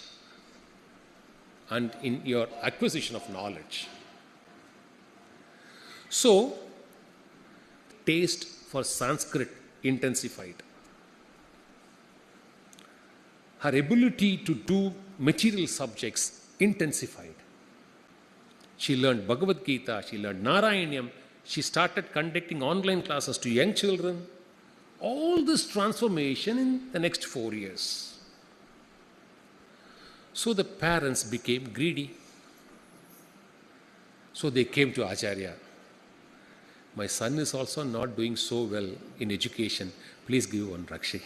C: and in your acquisition of knowledge. So, taste for Sanskrit intensified. Her ability to do material subjects intensified. She learned Bhagavad Gita, she learned Narayanyam, she started conducting online classes to young children. All this transformation in the next 4 years. So the parents became greedy. So they came to Acharya. My son is also not doing so well in education. Please give one rakshi.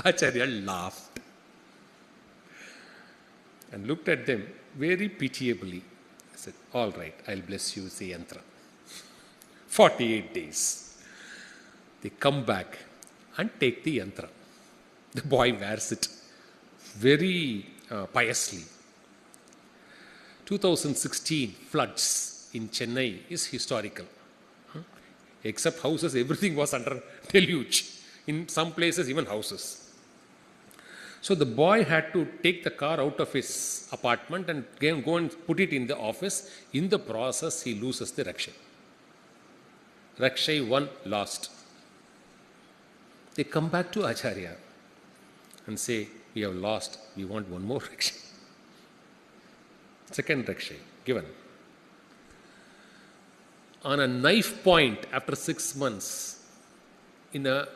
C: Acharya laughed and looked at them very pitiably. I said, all right, I'll bless you with the yantra. 48 days. They come back and take the yantra. The boy wears it very piously. 2016 floods in Chennai is historical. Except houses, everything was under deluge. In some places, even houses. So the boy had to take the car out of his apartment and go and put it in the office. In the process, he loses the rakshai. Rakshai 1 lost. They come back to Acharya and say, we have lost, we want one more rakshai. Second rakshai given. On a knife point after 6 months, in a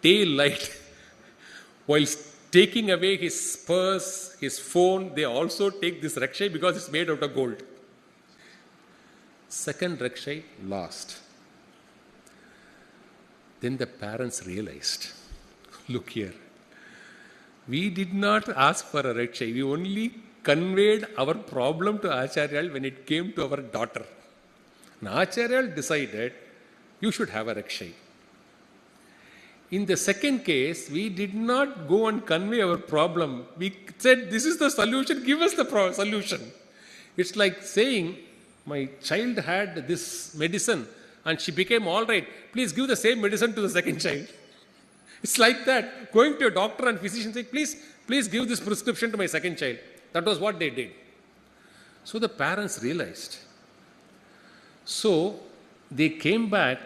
C: daylight, while taking away his purse, his phone, they also take this rakshai because it's made out of gold. Second rakshai lost. Then the parents realized, look here, we did not ask for a rakshai. We only conveyed our problem to Acharya when it came to our daughter. And Acharya decided, you should have a rakshai. In the second case, we did not go and convey our problem. We said, this is the solution, give us the solution. It's like saying, my child had this medicine and she became all right. Please give the same medicine to the second child. It's like that. Going to a doctor and physician saying, please give this prescription to my second child. That was what they did. So the parents realized. So they came back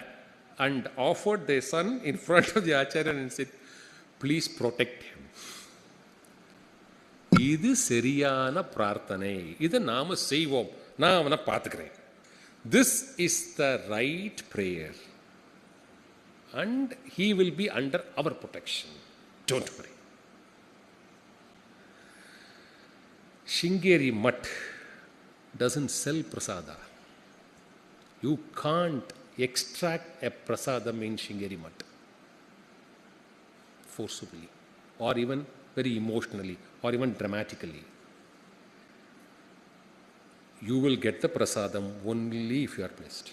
C: and offered their son in front of the Acharya and said, please protect him. இது சரியான பிரார்த்தனை. இதை நாம செய்வோம். நான் அவனை பார்த்துக்கிறேன். This is the right prayer. And he will be under our protection. Don't worry. Sringeri Mutt doesn't sell prasada. You can't extract a prasadam in Sringeri Mutt forcibly or even very emotionally or even dramatically. You will get the prasadam only if you are blessed.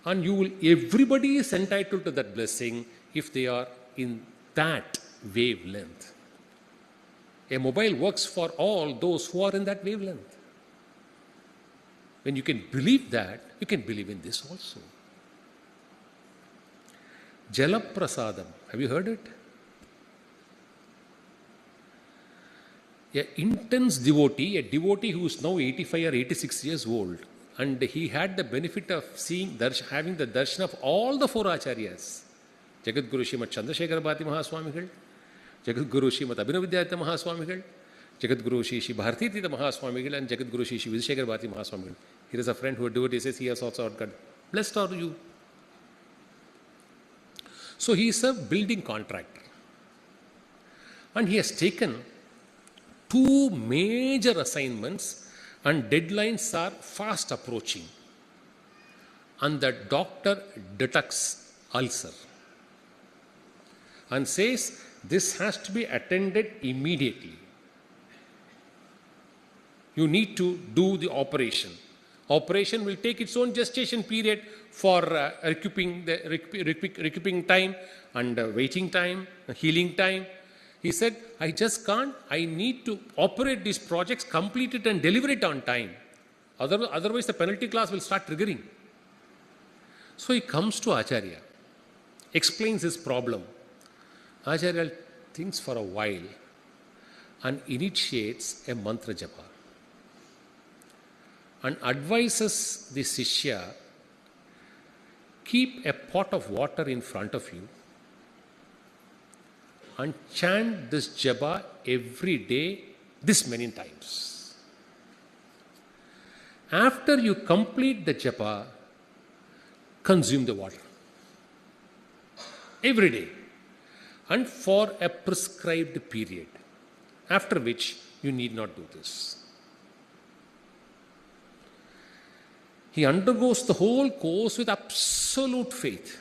C: And everybody is entitled to that blessing if they are in that wavelength. A mobile works for all those who are in that wavelength. When you can believe that, you can believe in this also. Jala prasadam. Have you heard it? An intense devotee, a devotee who is now 85 or 86 years old, and he had the benefit of having the darshan of all the 4 acharyas. Jagadguru Srimad Chandrasekharabhati Mahaswamigal, Jagadguru Srimad Abhinavidyayata Mahaswamigal, Jagadguru Shri Bhartitita Mahaswamigal, and Jagadguru Shri Vidishekharbhati Mahaswamigal. Here is a friend who devotee says he has also got. Blessed are you. So he is a building contractor. And he has taken 2 major assignments and deadlines are fast approaching. and the doctor detects ulcer and says this has to be attended immediately. You need to do the operation. Operation will take its own gestation period for recouping time and waiting time, healing time. He said, I just can't. I need to operate these projects, complete it and deliver it on time. Otherwise, the penalty clause will start triggering. So he comes to Acharya, explains his problem. Acharya thinks for a while and initiates a mantra japa and advises the Sishya, keep a pot of water in front of you and chant this japa every day this many times. After you complete the japa, consume the water every day and for a prescribed period, after which you need not do this. He undergoes the whole course with absolute faith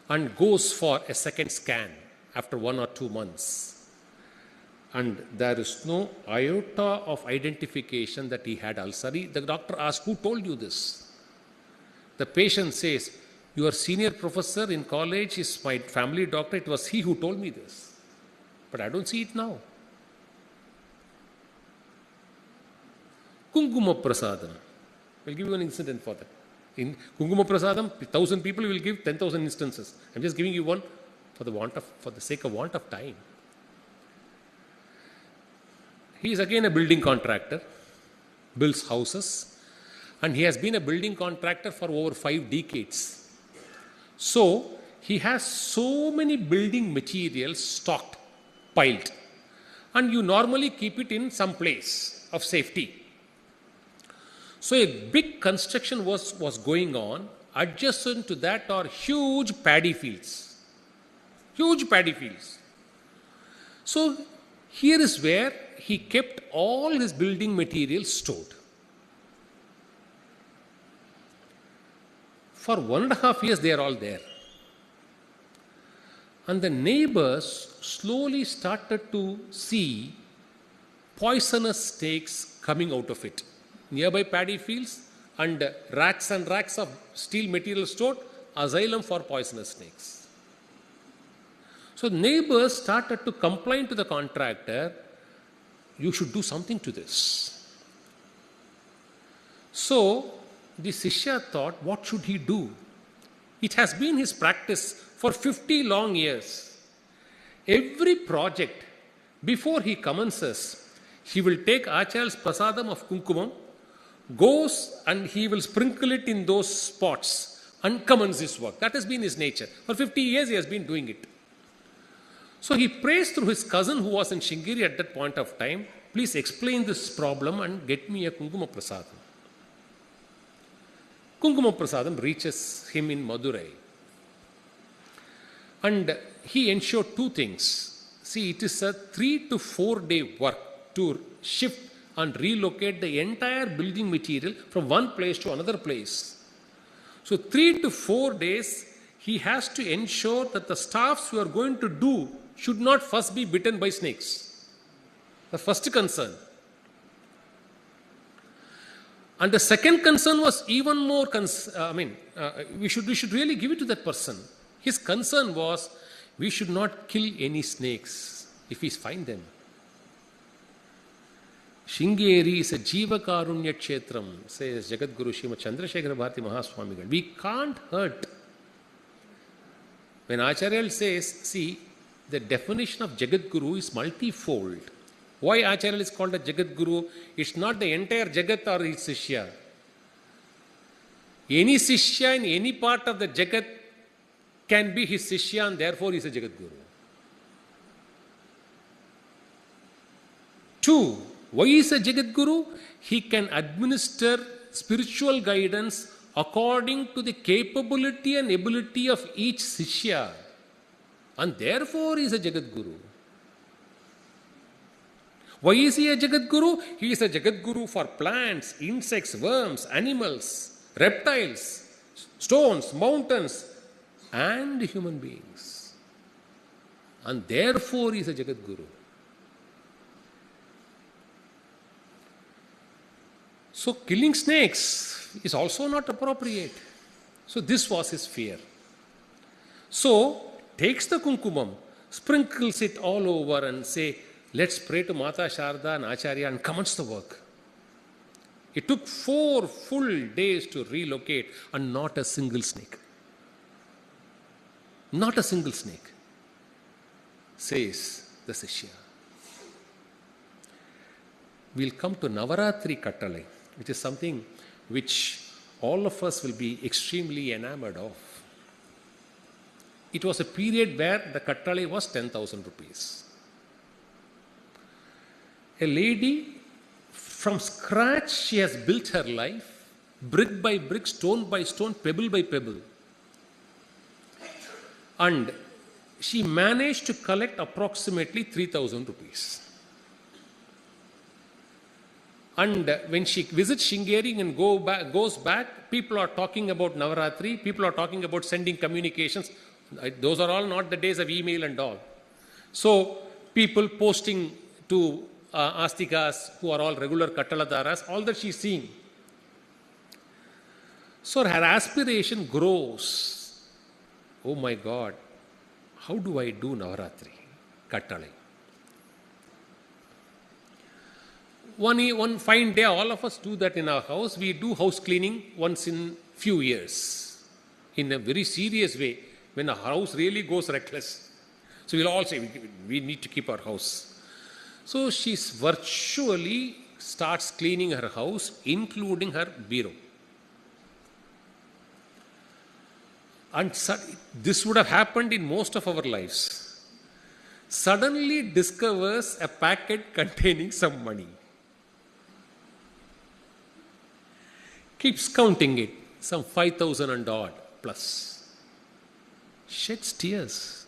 C: and goes for a second scan after 1 or 2 months. And there is no iota of identification that he had ulcer. The doctor asked, who told you this? The patient says, your senior professor in college is my family doctor. It was he who told me this. But I don't see it now. Kunkuma prasadam. We'll give you an incident for that. In Kunkuma prasadam, 1,000 people will give 10,000 instances. I'm just giving you one for the sake of want of time. He is again a building contractor, builds houses, and he has been a building contractor for over 5 decades. So he has so many building materials stocked, piled, and you normally keep it in some place of safety. So a big construction was going on. Adjacent to that are huge paddy fields. Huge paddy fields. So here is where he kept all his building materials stored. For 1.5 years they are all there. And the neighbors slowly started to see poisonous snakes coming out of it. Nearby paddy fields and racks of steel material stored, asylum for poisonous snakes. So neighbors started to complain to the contractor, you should do something to this. So the Sishya thought, what should he do? It has been his practice for 50 long years. Every project, before he commences, he will take Acharya's prasadam of kumkumam, goes and he will sprinkle it in those spots and commence his work. That has been his nature. For 50 years he has been doing it. So he prays through his cousin who was in Sringeri at that point of time, please explain this problem and get me a Kunkuma prasadam. Kunkuma prasadam reaches him in Madurai. And he ensured 2 things. See, it is a 3 to 4 day work to shift and relocate the entire building material from one place to another place. So 3 to 4 days, he has to ensure that the staffs who are going to do should not first be bitten by snakes. The first concern. And the second concern was even more, we should really give it to that person. His concern was, we should not kill any snakes if we find them. Sringeri is a Jiva Karunya Kshetram, says Jagadguru Srimad Chandrasekhara Bharati Mahaswamigal. We can't hurt. When Acharya says, see, the definition of Jagadguru is multifold. Why Acharya is called a Jagadguru? It's not the entire Jagat or his Sishya. Any Sishya in any part of the Jagat can be his Sishya and therefore he is a Jagadguru. 2. Why is a Jagadguru? He can administer spiritual guidance according to the capability and ability of each Sishya. And therefore he is a Jagadguru. Why is he a Jagadguru? He is a Jagadguru for plants, insects, worms, animals, reptiles, stones, mountains, and human beings. And therefore he is a Jagadguru. So killing snakes is also not appropriate. So this was his fear. So takes the kumkumam, sprinkles it all over and say, let's pray to Mata Sharda and Acharya, and commence the work. It took 4 full days to relocate, and not a single snake. Not a single snake, says the Sishya. We'll come to Navaratri Kattalai, which is something which all of us will be extremely enamored of. It was a period where the Kattalai was 10,000 rupees. A lady, from scratch, she has built her life, brick by brick, stone by stone, pebble by pebble. And she managed to collect approximately 3,000 rupees. And when she visits Sringeri and goes back, people are talking about Navaratri, people are talking about sending communications. Those are all not the days of email and all. So people posting to Astikas, who are all regular Kattaladaras, all that she's seeing. So her aspiration grows. Oh my God, how do I do Navaratri Kattalai? One fine day, all of us do that in our house. We do house cleaning once in few years, in a very serious way, when a house really goes reckless. So we'll all say, we need to keep our house. So she virtually starts cleaning her house, including her bureau. And this would have happened in most of our lives. Suddenly discovers a packet containing some money. Keeps counting it, some 5,000 and odd plus. Sheds tears.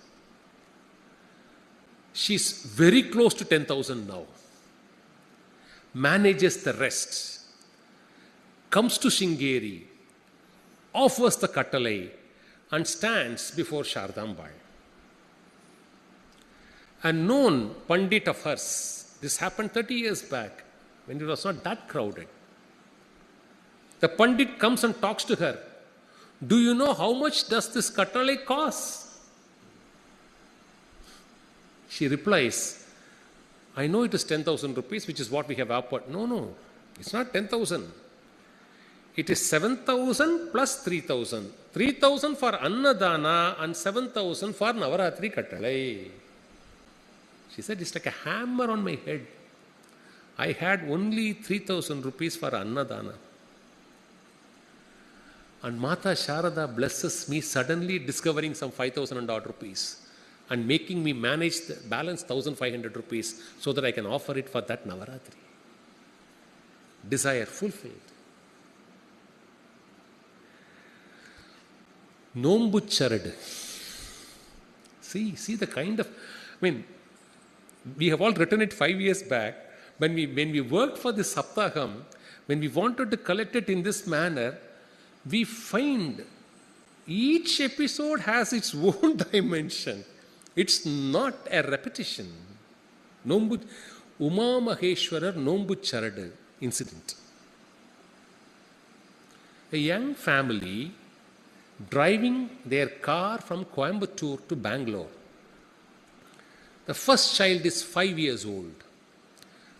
C: She's very close to 10,000 now. Manages the rest. Comes to Sringeri. Offers the Kattalai and stands before Shardambai. A known Pandit of hers, this happened 30 years back when it was not that crowded. The Pandit comes and talks to her. Do you know how much does this Kattalai cost? She replies, I know it is 10,000 rupees, which is what we have offered. No, it's not 10,000. It is 7,000 plus 3,000. 3,000 for Annadana and 7,000 for Navaratri Kattalai. She said, it's like a hammer on my head. I had only 3,000 rupees for Annadana. And Mata Sharada blesses me, suddenly discovering some 5,000 and odd rupees and making me manage the balance 1,500 rupees so that I can offer it for that Navaratri. Desire fulfilled. Nombucharad. See the kind of, we have all written it 5 years back. When we worked for this Saptaham, when we wanted to collect it in this manner, we find each episode has its own dimension. It's not a repetition. Uma Maheshwarar Nombucharad incident. A young family driving their car from Coimbatore to Bangalore. The first child is 5 years old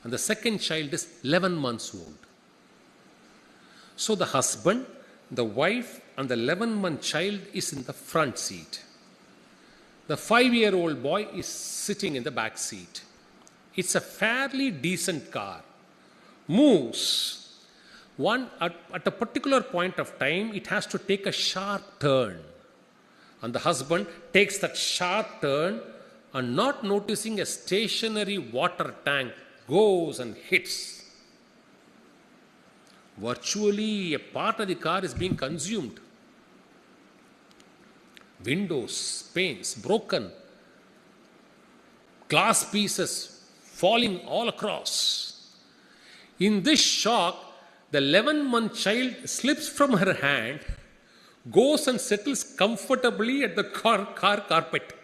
C: and the second child is 11 months old. So the husband, the wife and the 11-month child is in the front seat. The 5-year-old boy is sitting in the back seat. It's a fairly decent car. Moves. At a particular point of time, it has to take a sharp turn. And the husband takes that sharp turn and, not noticing a stationary water tank, goes and hits. Virtually a part of the car is being consumed. Windows, panes, broken. Glass pieces falling all across. In this shock, the 11-month child slips from her hand, goes and settles comfortably at the car carpet,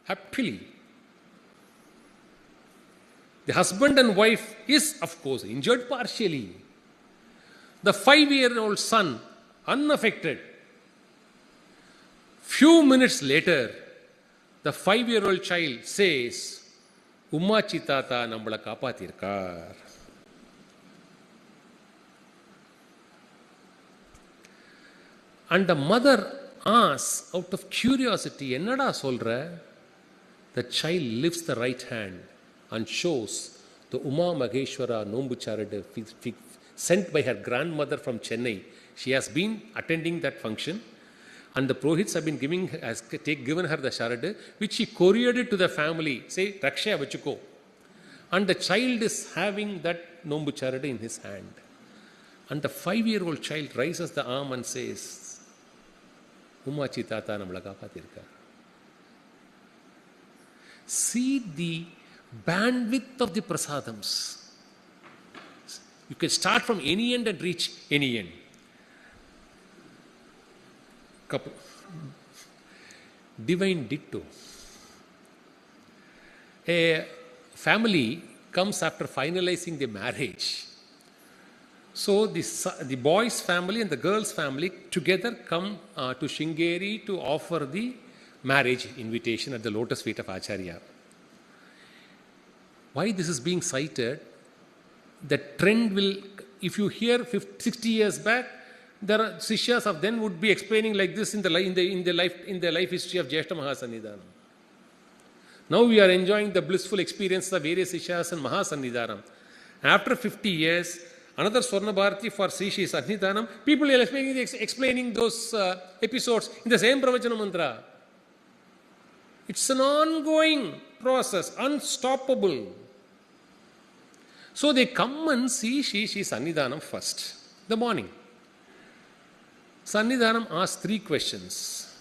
C: happily. The husband and wife is, of course, injured partially. The 5-year-old son, unaffected. Few minutes later, the 5-year-old child says, Ummachi Tata nambala kapathirkar. And the mother asks, out of curiosity, Ennada solra? The child lifts the right hand and shows the Uma Maheshwara Nombu Charity sent by her grandmother from Chennai. She has been attending that function, and the Purohits have been given her the Charity, which she couriered it to the family. Say, Rakshya Vachuko. And the child is having that Nombu Charity in his hand. And the 5-year-old child raises the arm and says, Ummachi Tata nammala kapathirka. See the bandwidth of the prasadams. You can start from any end and reach any end. Divine ditto. A family comes after finalizing the marriage. So the boy's family and the girl's family together come to Sringeri to offer the marriage invitation at the lotus feet of Acharya. Why this is being cited? The trend will, if you hear 60 years back, there are Sishyas of then would be explaining like this in the life history of Jyeshta Mahasannidhanam. Now we are enjoying the blissful experience of various Sishyas and Mahasannidhanam. After 50 years, another Swarna Bharati for Sri Sannidhanam, people are explaining those episodes in the same Pravachana mantra. It's an ongoing process, unstoppable. So they come and see Sri Sannidhanam first, the morning. Sannidhanam asks 3 questions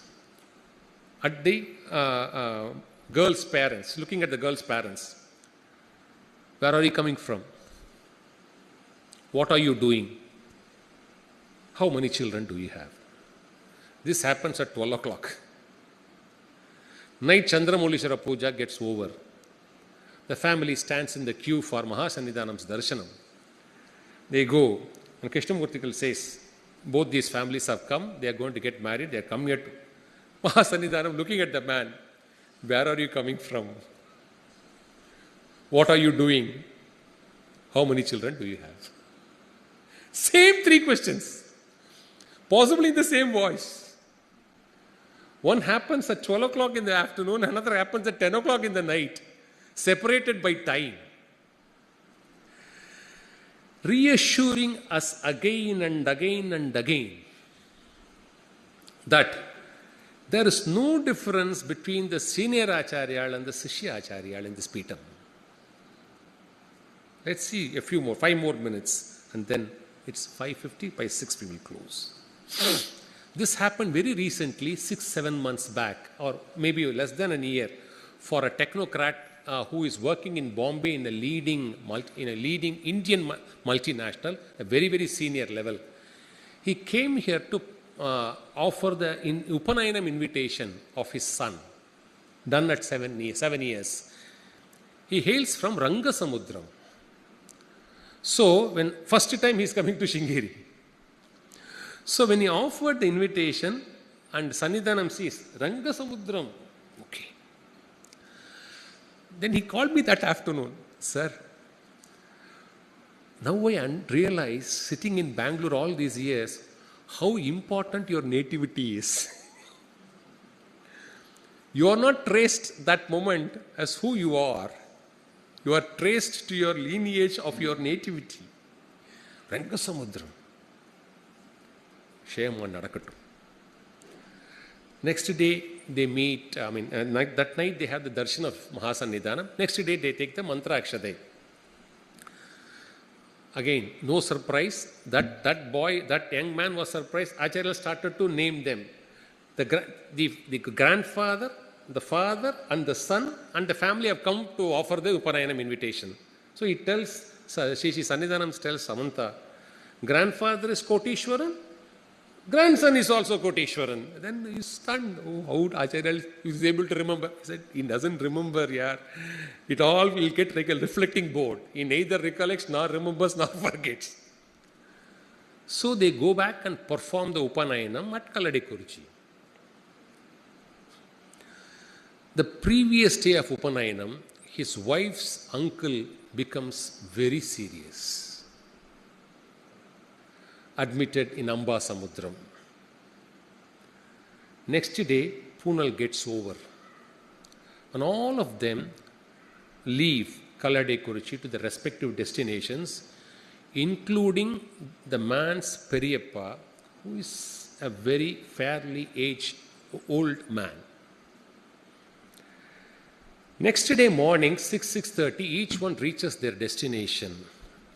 C: at the girl's parents, looking at the girl's parents. Where are you coming from? What are you doing? How many children do you have? This happens at 12 o'clock. Night Chandramolishwara Puja gets over. The family stands in the queue for Mahasannidhanam's darshanam. They go, and Krishnamurtikal says, both these families have come, they are going to get married, they are coming here to Mahasannidhanam, looking at the man. Where are you coming from? What are you doing? How many children do you have? Same 3 questions, possibly in the same voice. One happens at 12 o'clock in the afternoon, another happens at 10 o'clock in the night, separated by time. Reassuring us again and again and again that there is no difference between the senior Acharyal and the Sishya Acharyal in this Peetam. Let's see a few more, 5 more minutes, and then it's 5:50, by 6 we will close. This happened very recently, 6-7 months back, or maybe less than a year, for a technocrat who is working in Bombay in a leading Indian multinational, a very, very senior level. He came here to offer the Upanayanam invitation of his son, done at 7 years. He hails from Rangasamudram. So, when first time he is coming to Sringeri. So, when he offered the invitation and Sannidhanam sees, Rangasamudram, okay. Then he called me that afternoon, sir, now I realize, sitting in Bangalore all these years, how important your nativity is. You are not traced that moment as who you are. You are traced to your lineage of your nativity. Rangasamudram. Shame on Nadakattu. Next day they meet, that night they have the darshan of Mahasannidhanam. Next day they take the mantra Akshadai. Again, no surprise. That boy, that young man was surprised. Acharya started to name them. The grandfather the father and the son and the family have come to offer the Upanayanam invitation. So he tells, Sri Sannidhanam tells Samantha, grandfather is Kotishwaran, grandson is also Kotishwaran. Then he's stunned. Oh, how Acharya is able to remember. He said, he doesn't remember, yeah. It all will get like a reflecting board. He neither recollects nor remembers nor forgets. So they go back and perform the Upanayanam at Kaladekurchi. The previous day of Upanayanam, his wife's uncle becomes very serious. Admitted in Amba Samudram. Next day, Poonal gets over. And all of them leave Kaladekurchi to their respective destinations, including the man's Periyappa, who is a very fairly aged old man. Next day morning, 6:30, each one reaches their destination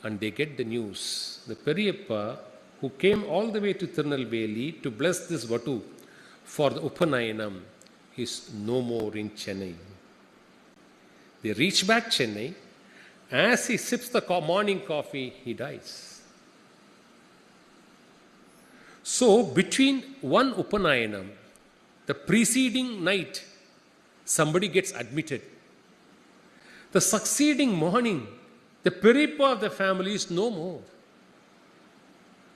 C: and they get the news. The Periyappa, who came all the way to Tirunelveli to bless this Vatu for the Upanayanam, is no more in Chennai. They reach back Chennai. As he sips the morning coffee, he dies. So, between one Upanayanam, the preceding night, somebody gets admitted. The succeeding morning, the Periyappa of the family is no more.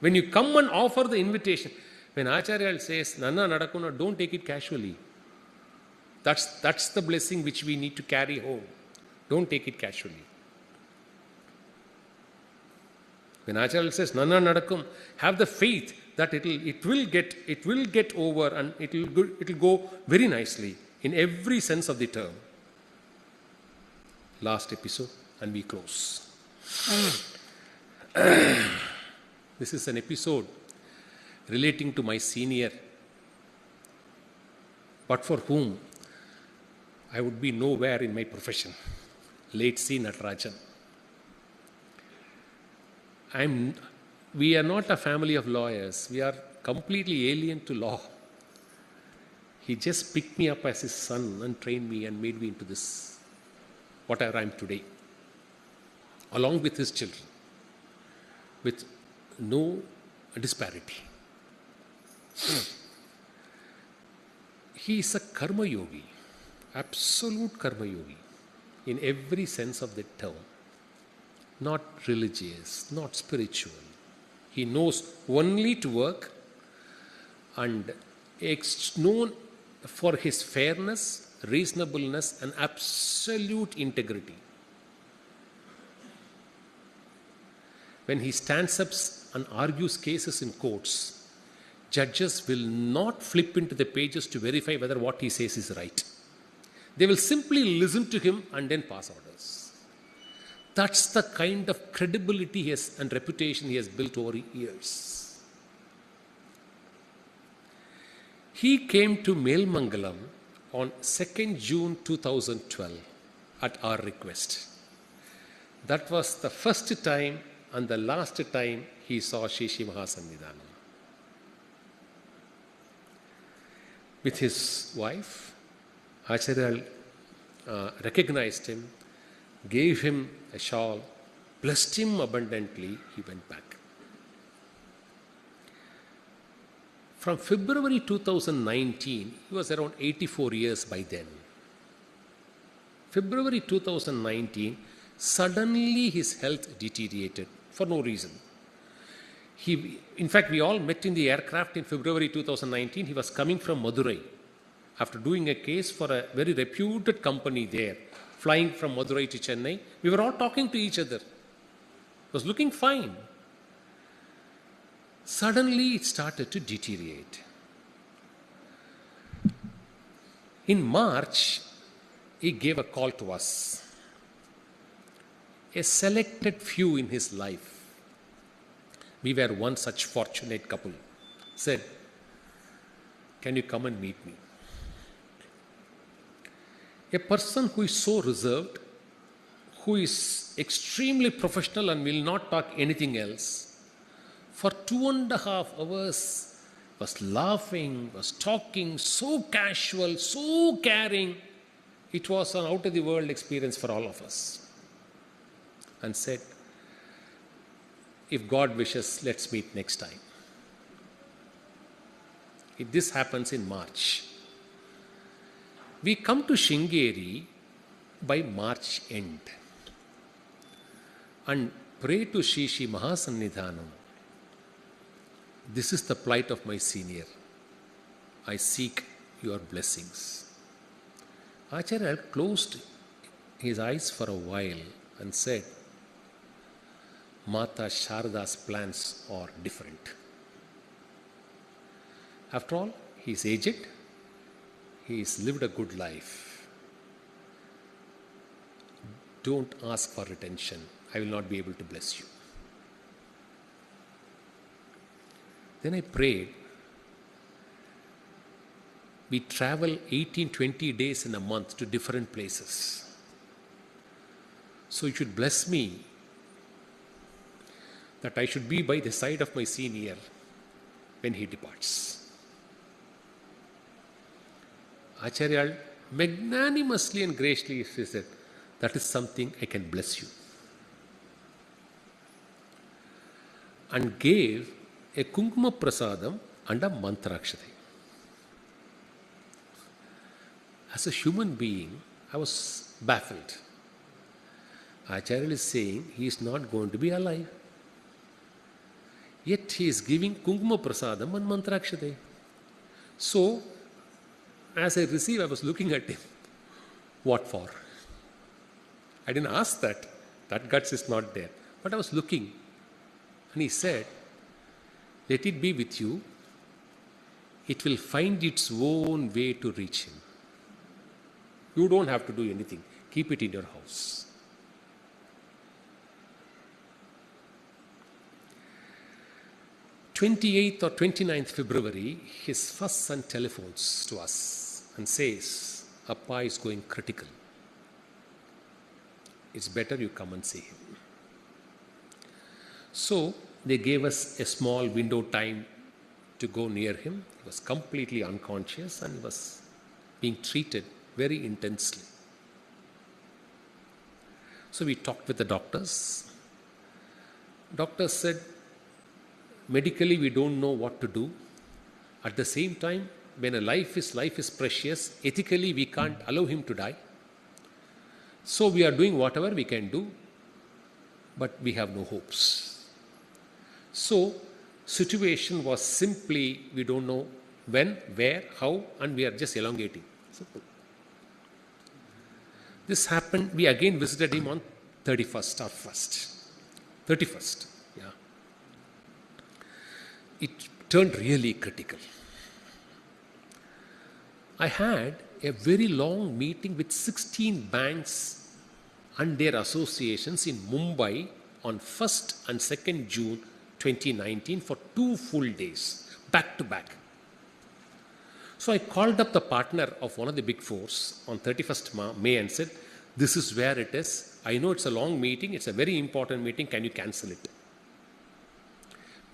C: When you come and offer the invitation, when Acharya says, Nanna Nadakuna, don't take it casually. That's the blessing which we need to carry home. Don't take it casually. When Acharya says, Nanna Nadakum, have the faith that it will get over and it will go very nicely in every sense of the term. Last episode, and we close. This is an episode relating to my senior, but for whom I would be nowhere in my profession, late C. Natarajan. We are not a family of lawyers. We are completely alien to law. He just picked me up as his son and trained me and made me into this, whatever I am today, along with his children, with no disparity. He is a karma yogi, absolute karma yogi, in every sense of the term. Not religious, not spiritual. He knows only to work and known for his fairness, reasonableness, and absolute integrity. When he stands up and argues cases in courts, judges will not flip into the pages to verify whether what he says is right. They will simply listen to him and then pass orders. That's the kind of credibility and reputation he has built over years. He came to Melmangalam on 2nd June 2012 at our request. That was the first time and the last time he saw Shri Mahasannidhanam. With his wife, Acharya recognized him, gave him a shawl, blessed him abundantly, he went back. From February 2019, he was around 84 years by then. February 2019, suddenly his health deteriorated for no reason. In fact, we all met in the aircraft in February 2019. He was coming from Madurai after doing a case for a very reputed company there, flying from Madurai to Chennai. We were all talking to each other. It was looking fine. Suddenly, it started to deteriorate. In March, he gave a call to us. A selected few in his life, we were one such fortunate couple, said, can you come and meet me? A person who is so reserved, who is extremely professional and will not talk anything else, for 2.5 hours was laughing, was talking, so casual, so caring. It was an out of the world experience for all of us. And said, if God wishes, let's meet next time. This happens in March. We come to Sringeri by March end and pray to Sri Mahasannidhanam. This is the plight of my senior. I seek your blessings. Acharya closed his eyes for a while and said, Mata Sharda's plans are different. After all, he is aged. He has lived a good life. Don't ask for attention. I will not be able to bless you. Then I prayed. We travel 18-20 days in a month to different places. So you should bless me that I should be by the side of my senior when he departs. Acharya magnanimously and graciously said, that is something I can bless you. And gave a kunkuma prasadam and a mantrakshatha. As a human being, I was baffled. Acharya is saying he is not going to be alive. Yet he is giving kunkuma prasadam and mantrakshatha. So, as I received, I was looking at him. What for? I didn't ask that. That guts is not there. But I was looking. And he said, let it be with you. It will find its own way to reach him. You don't have to do anything. Keep it in your house. "28th or 29th February, his first son telephones to us and says, Appa is going critical. It's better you come and see him. So they gave us a small window time to go near him. He was completely unconscious and he was being treated very intensely. So we talked with the doctors. Doctors said, medically we don't know what to do. At the same time, when a life is precious, ethically we can't allow him to die. So we are doing whatever we can do, but we have no hopes. So situation was simply, we don't know when, where, how, and we are just elongating. Simple. This happened, we again visited him on 31st or 1st. 31st, yeah. It turned really critical. I had a very long meeting with 16 banks and their associations in Mumbai on 1st and 2nd June 2019 for 2 full days, back to back. So I called up the partner of one of the big fours on 31st May and said, this is where it is. I know it's a long meeting. It's a very important meeting. Can you cancel it?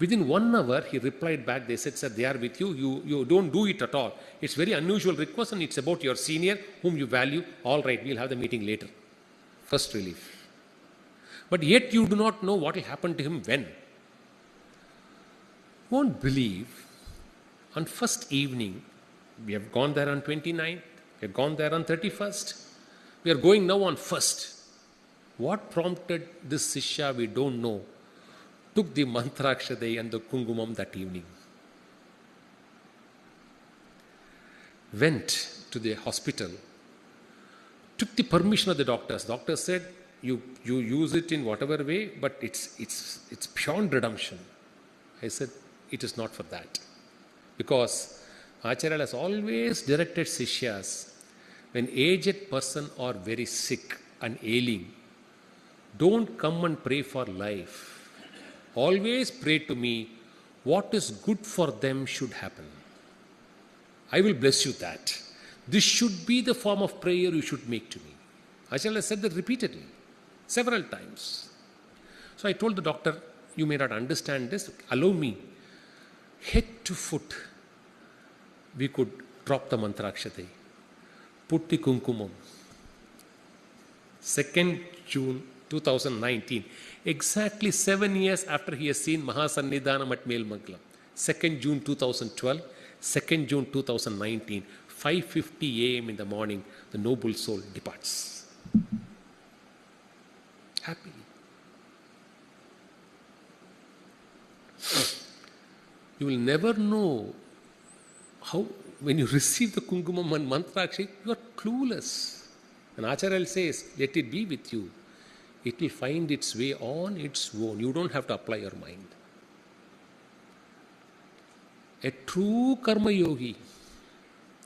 C: Within 1 hour, he replied back. They said, sir, they are with you. You don't do it at all. It's very unusual request and it's about your senior whom you value. All right, we'll have the meeting later. First relief. But yet you do not know what will happen to him when. Won't believe, on first evening, we have gone there on 29th, we have gone there on 31st, we are going now on 1st. What prompted this Sishya, we don't know, took the mantrakshatha and the kungumam that evening. Went to the hospital, took the permission of the doctors. Doctors said, you use it in whatever way, but it's beyond redemption. I said, it is not for that. Because Acharya has always directed Sishyas, when aged person are very sick and ailing, don't come and pray for life. Always pray to me, what is good for them should happen. I will bless you that. This should be the form of prayer you should make to me. Acharya said that repeatedly, several times. So I told the doctor, you may not understand this, allow me, head to foot, we could drop the mantrakshate, put the kunkumam. 2nd June 2019, exactly 7 years after he has seen Mahasannidhanam at Melmangalam. 2nd June 2012, 2nd June 2019, 5:50 a.m. in the morning, the noble soul departs. Happy. You will never know how, when you receive the Kungumam and Mantrakshit, you are clueless. And Acharya says, let it be with you. It will find its way on its own. You don't have to apply your mind. A true karma yogi,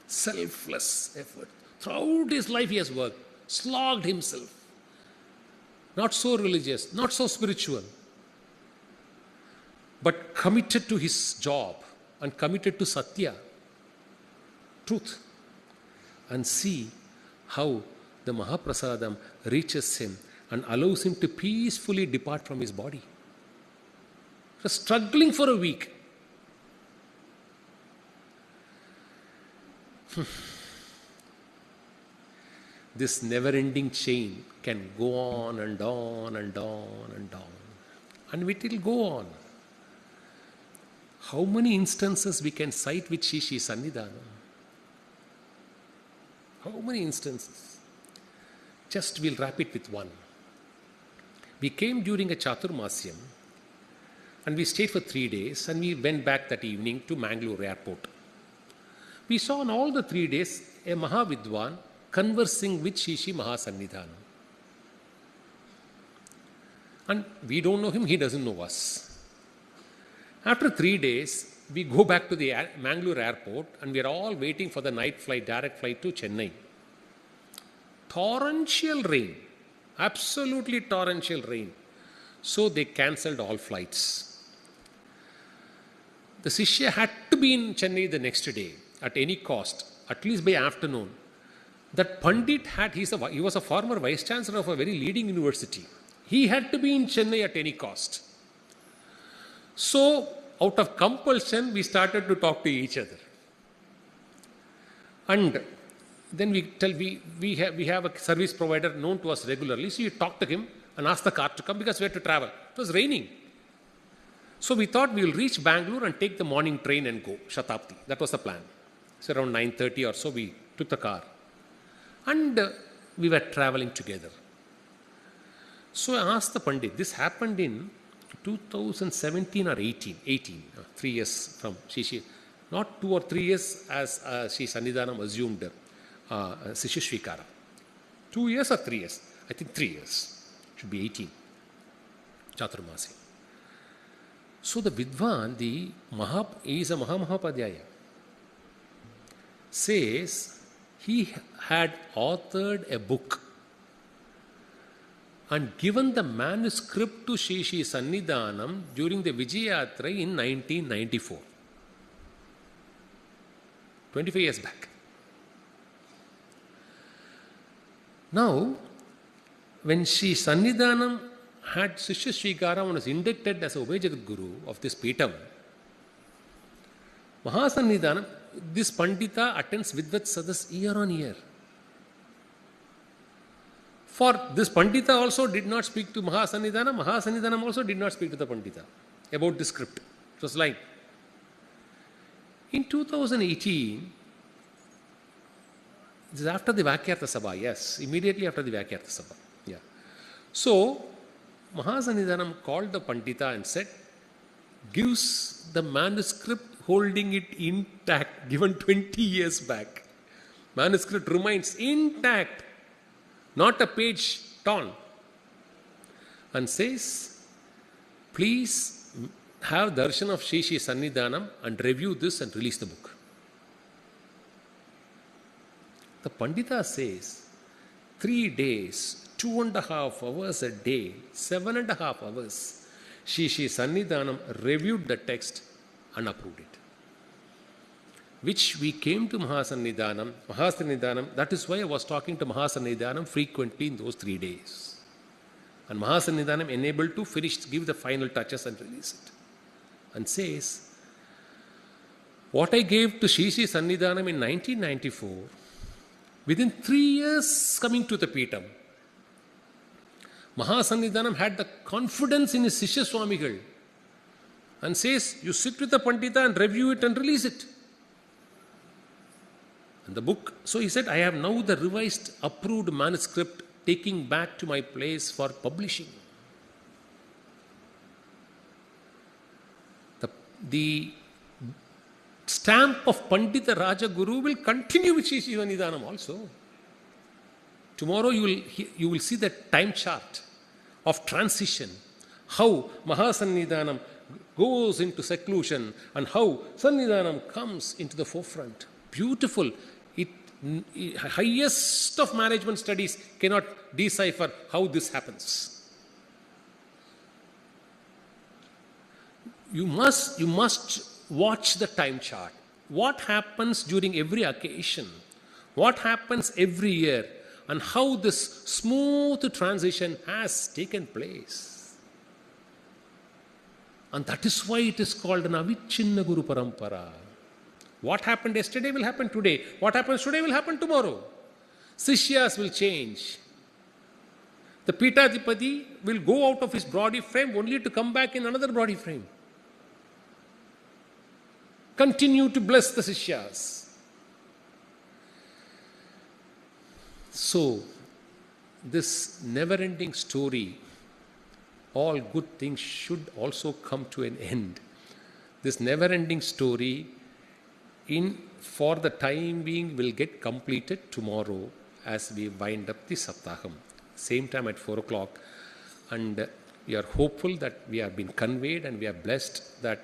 C: selfless effort. Throughout his life he has worked, slogged himself. Not so religious, not so spiritual, but committed to his job and committed to Satya, truth. And see how the Mahaprasadam reaches him and allows him to peacefully depart from his body. He was struggling for a week. This never-ending chain can go on and on and on and on. And it will go on. How many instances we can cite with Sri Sannidhanam? How many instances? Just we'll wrap it with one. We came during a Chaturmasyam and we stayed for 3 days and we went back that evening to Mangalore airport. We saw on all the 3 days a Mahavidwan conversing with Sri Mahasannidhanam. And we don't know him, he doesn't know us. After 3 days, we go back to the Mangalore airport and we are all waiting for the night flight, direct flight to Chennai. Torrential rain, absolutely torrential rain. So they cancelled all flights. The Sishya had to be in Chennai the next day at any cost, at least by afternoon. That Pandit he was a former vice chancellor of a very leading university. He had to be in Chennai at any cost. So, out of compulsion, we started to talk to each other. And then we have a service provider known to us regularly. So, you talk to him and ask the car to come because we had to travel. It was raining. So, we thought we will reach Bangalore and take the morning train and go, Shatabdi. That was the plan. So, around 9:30 or so, we took the car. And we were traveling together. So, I asked the Pandit, this happened in 2017 or 18, 3 years from Shishi, not 2 or 3 years as Sri Sannidhanam assumed Sishya Svikara. 2 years or 3 years? I think 3 years. Should be 18. Chaturmasi. So the Vidwan, he is a Mahamahapadhyaya, says he had authored a book and given the manuscript to Sri Sannidhanam during the Vijayatra in 1994. 25 years back. Now, when Sri Sannidhanam had Sishya Srikara and was inducted as a Ubhay Jagadguru of this Peetam, Mahasannidhanam, this Pandita attends Vidvat Sadas year on year. For this Pandita also did not speak to Mahasannidhanam, Mahasannidhanam also did not speak to the Pandita about this script. It was like, in 2018, this is after the Vakyartha Sabha, yes, immediately after the Vakyartha Sabha. Yeah. So, Mahasannidhanam called the Pandita and said, gives the manuscript holding it intact, given 20 years back. Manuscript remains intact, not a page torn, and says, please have darshan of Sri Sannidhanam and review this and release the book. The Pandita says, 3 days, 2.5 hours a day, 7.5 hours, Sri Sannidhanam reviewed the text and approved it. Which we came to Mahasannidhanam, that is why I was talking to Mahasannidhanam frequently in those 3 days. And Mahasannidhanam enabled to finish, give the final touches and release it. And says, What I gave to Sri Sannidhanam in 1994, within 3 years coming to the Peetham, Mahasannidhanam had the confidence in his Sishya Swamigal and says, you sit with the Pandita and review it and release it. And the book, so he said, I have now the revised, approved manuscript taking back to my place for publishing. The stamp of Pandita Rajaguru will continue with Sri Sannidhanam also. Tomorrow you will see the time chart of transition, how Mahasannidhanam goes into seclusion and how Sannidhanam comes into the forefront. Beautiful. Highest of management studies cannot decipher how this happens. You must watch the time chart. What happens during every occasion? What happens every year? And how this smooth transition has taken place. And that is why it is called an avichinna Guru Parampara. What happened yesterday will happen today. What happens today will happen tomorrow. Sishyas will change. The Peethadipati will go out of his body frame only to come back in another body frame. Continue to bless the Sishyas. So, this never-ending story, all good things should also come to an end. This never-ending story, for the time being, will get completed tomorrow as we wind up the Saptaham. Same time at 4 o'clock. And we are hopeful that we have been conveyed and we are blessed that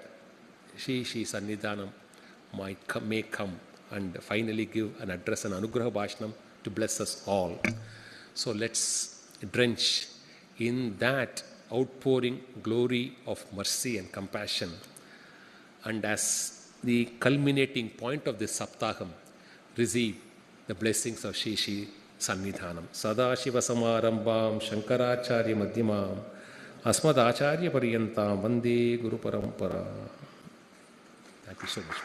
C: Sri Sannidhanam may come and finally give an address, an anugraham bhashanam to bless us all. So let's drench in that outpouring glory of mercy and compassion. And as the culminating point of this Saptaham, receive the blessings of Sri Sannidhanam. Sadashiva Samarambam Shankaracharya Madhyamam Asmadacharya Paryantam Vande Guru Parampara. Thank you so much.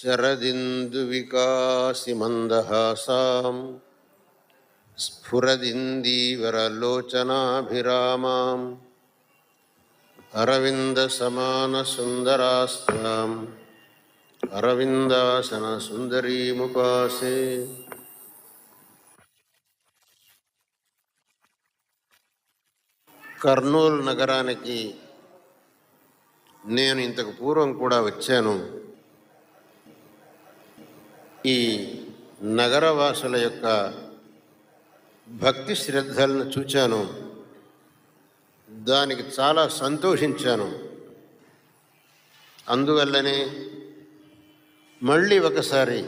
D: शरदिन्दुविकासिमन्दहासां स्फुरदिन्दीवरलोचनाभिरामाम् अरविन्दसमानसुन्दरास्ताम् अरविन्दासनसुन्दरीमुपासे. Kurnool నగరానికి నేను ఇంతకు పూర్వం కూడా వచ్చాను. ఈ నగరవాసుల యొక్క భక్తి శ్రద్ధలను చూచాను. దానికి చాలా సంతోషించాను. అందువల్లనే మళ్ళీ ఒకసారి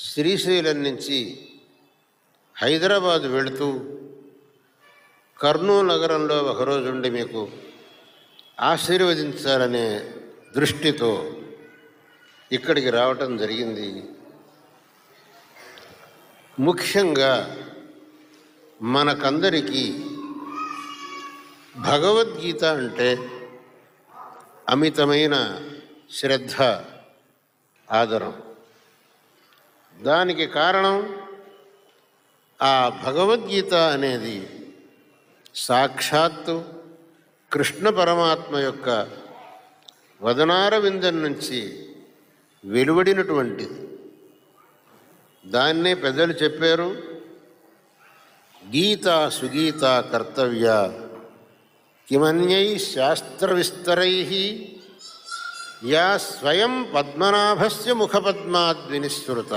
D: శ్రీశైలం నుంచి హైదరాబాద్ వెళుతూ కర్నూలు నగరంలో ఒకరోజు ఉండి మీకు ఆశీర్వదించాలనే దృష్టితో ఇక్కడికి రావటం జరిగింది. ముఖ్యంగా మనకందరికీ భగవద్గీత అంటే అమితమైన శ్రద్ధ, ఆదరం. దానికి కారణం ఆ భగవద్గీత అనేది సాక్షాత్తు కృష్ణ పరమాత్మ యొక్క వదనారవిందం నుంచి వెలువడినటువంటిది. దాన్నే పెద్దలు చెప్పారు, గీత సుగీత కర్తవ్య కిమన్యై శాస్త్ర విస్తరై యా స్వయం పద్మనాభస్య ముఖపద్మాద్వినిశ్రుత.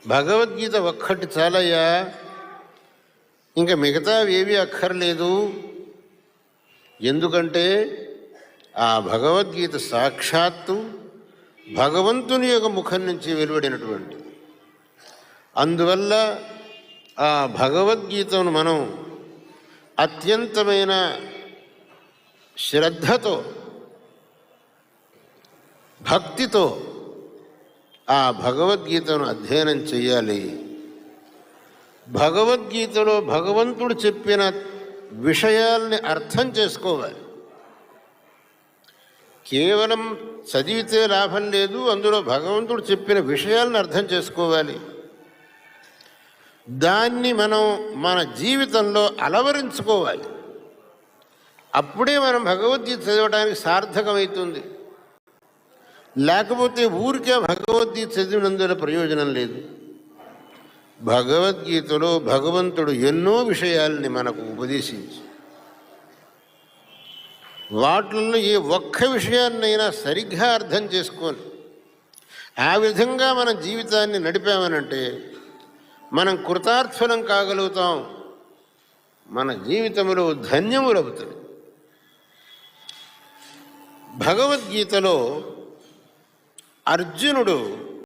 D: భగవద్గీత ఒక్కటి చాలయ్యా, ఇంకా మిగతావేవి అక్కర్లేదు. ఎందుకంటే ఆ భగవద్గీత సాక్షాత్తు భగవంతుని యొక్క ముఖం నుంచి వెలువడినటువంటి. అందువల్ల ఆ భగవద్గీతను మనం అత్యంతమైన శ్రద్ధతో, భక్తితో ఆ భగవద్గీతను అధ్యయనం చేయాలి. భగవద్గీతలో భగవంతుడు చెప్పిన విషయాల్ని అర్థం చేసుకోవాలి. కేవలం చదివితే లాభం లేదు, అందులో భగవంతుడు చెప్పిన విషయాలను అర్థం చేసుకోవాలి. దాన్ని మనం మన జీవితంలో అలవరించుకోవాలి. అప్పుడే మనం భగవద్గీత చదవడానికి సార్థకమవుతుంది. లేకపోతే ఊరికే భగవద్గీత చదివినందున ప్రయోజనం లేదు. భగవద్గీతలో భగవంతుడు ఎన్నో విషయాల్ని మనకు ఉపదేశించి, వాటిల్లో ఏ ఒక్క విషయాన్నైనా సరిగ్గా అర్థం చేసుకొని ఆ విధంగా మన జీవితాన్ని నడిపామనంటే మనం కృతార్థులం కాగలుగుతాం. మన జీవితంలో ధన్యములవుతుంది. భగవద్గీతలో అర్జునుడు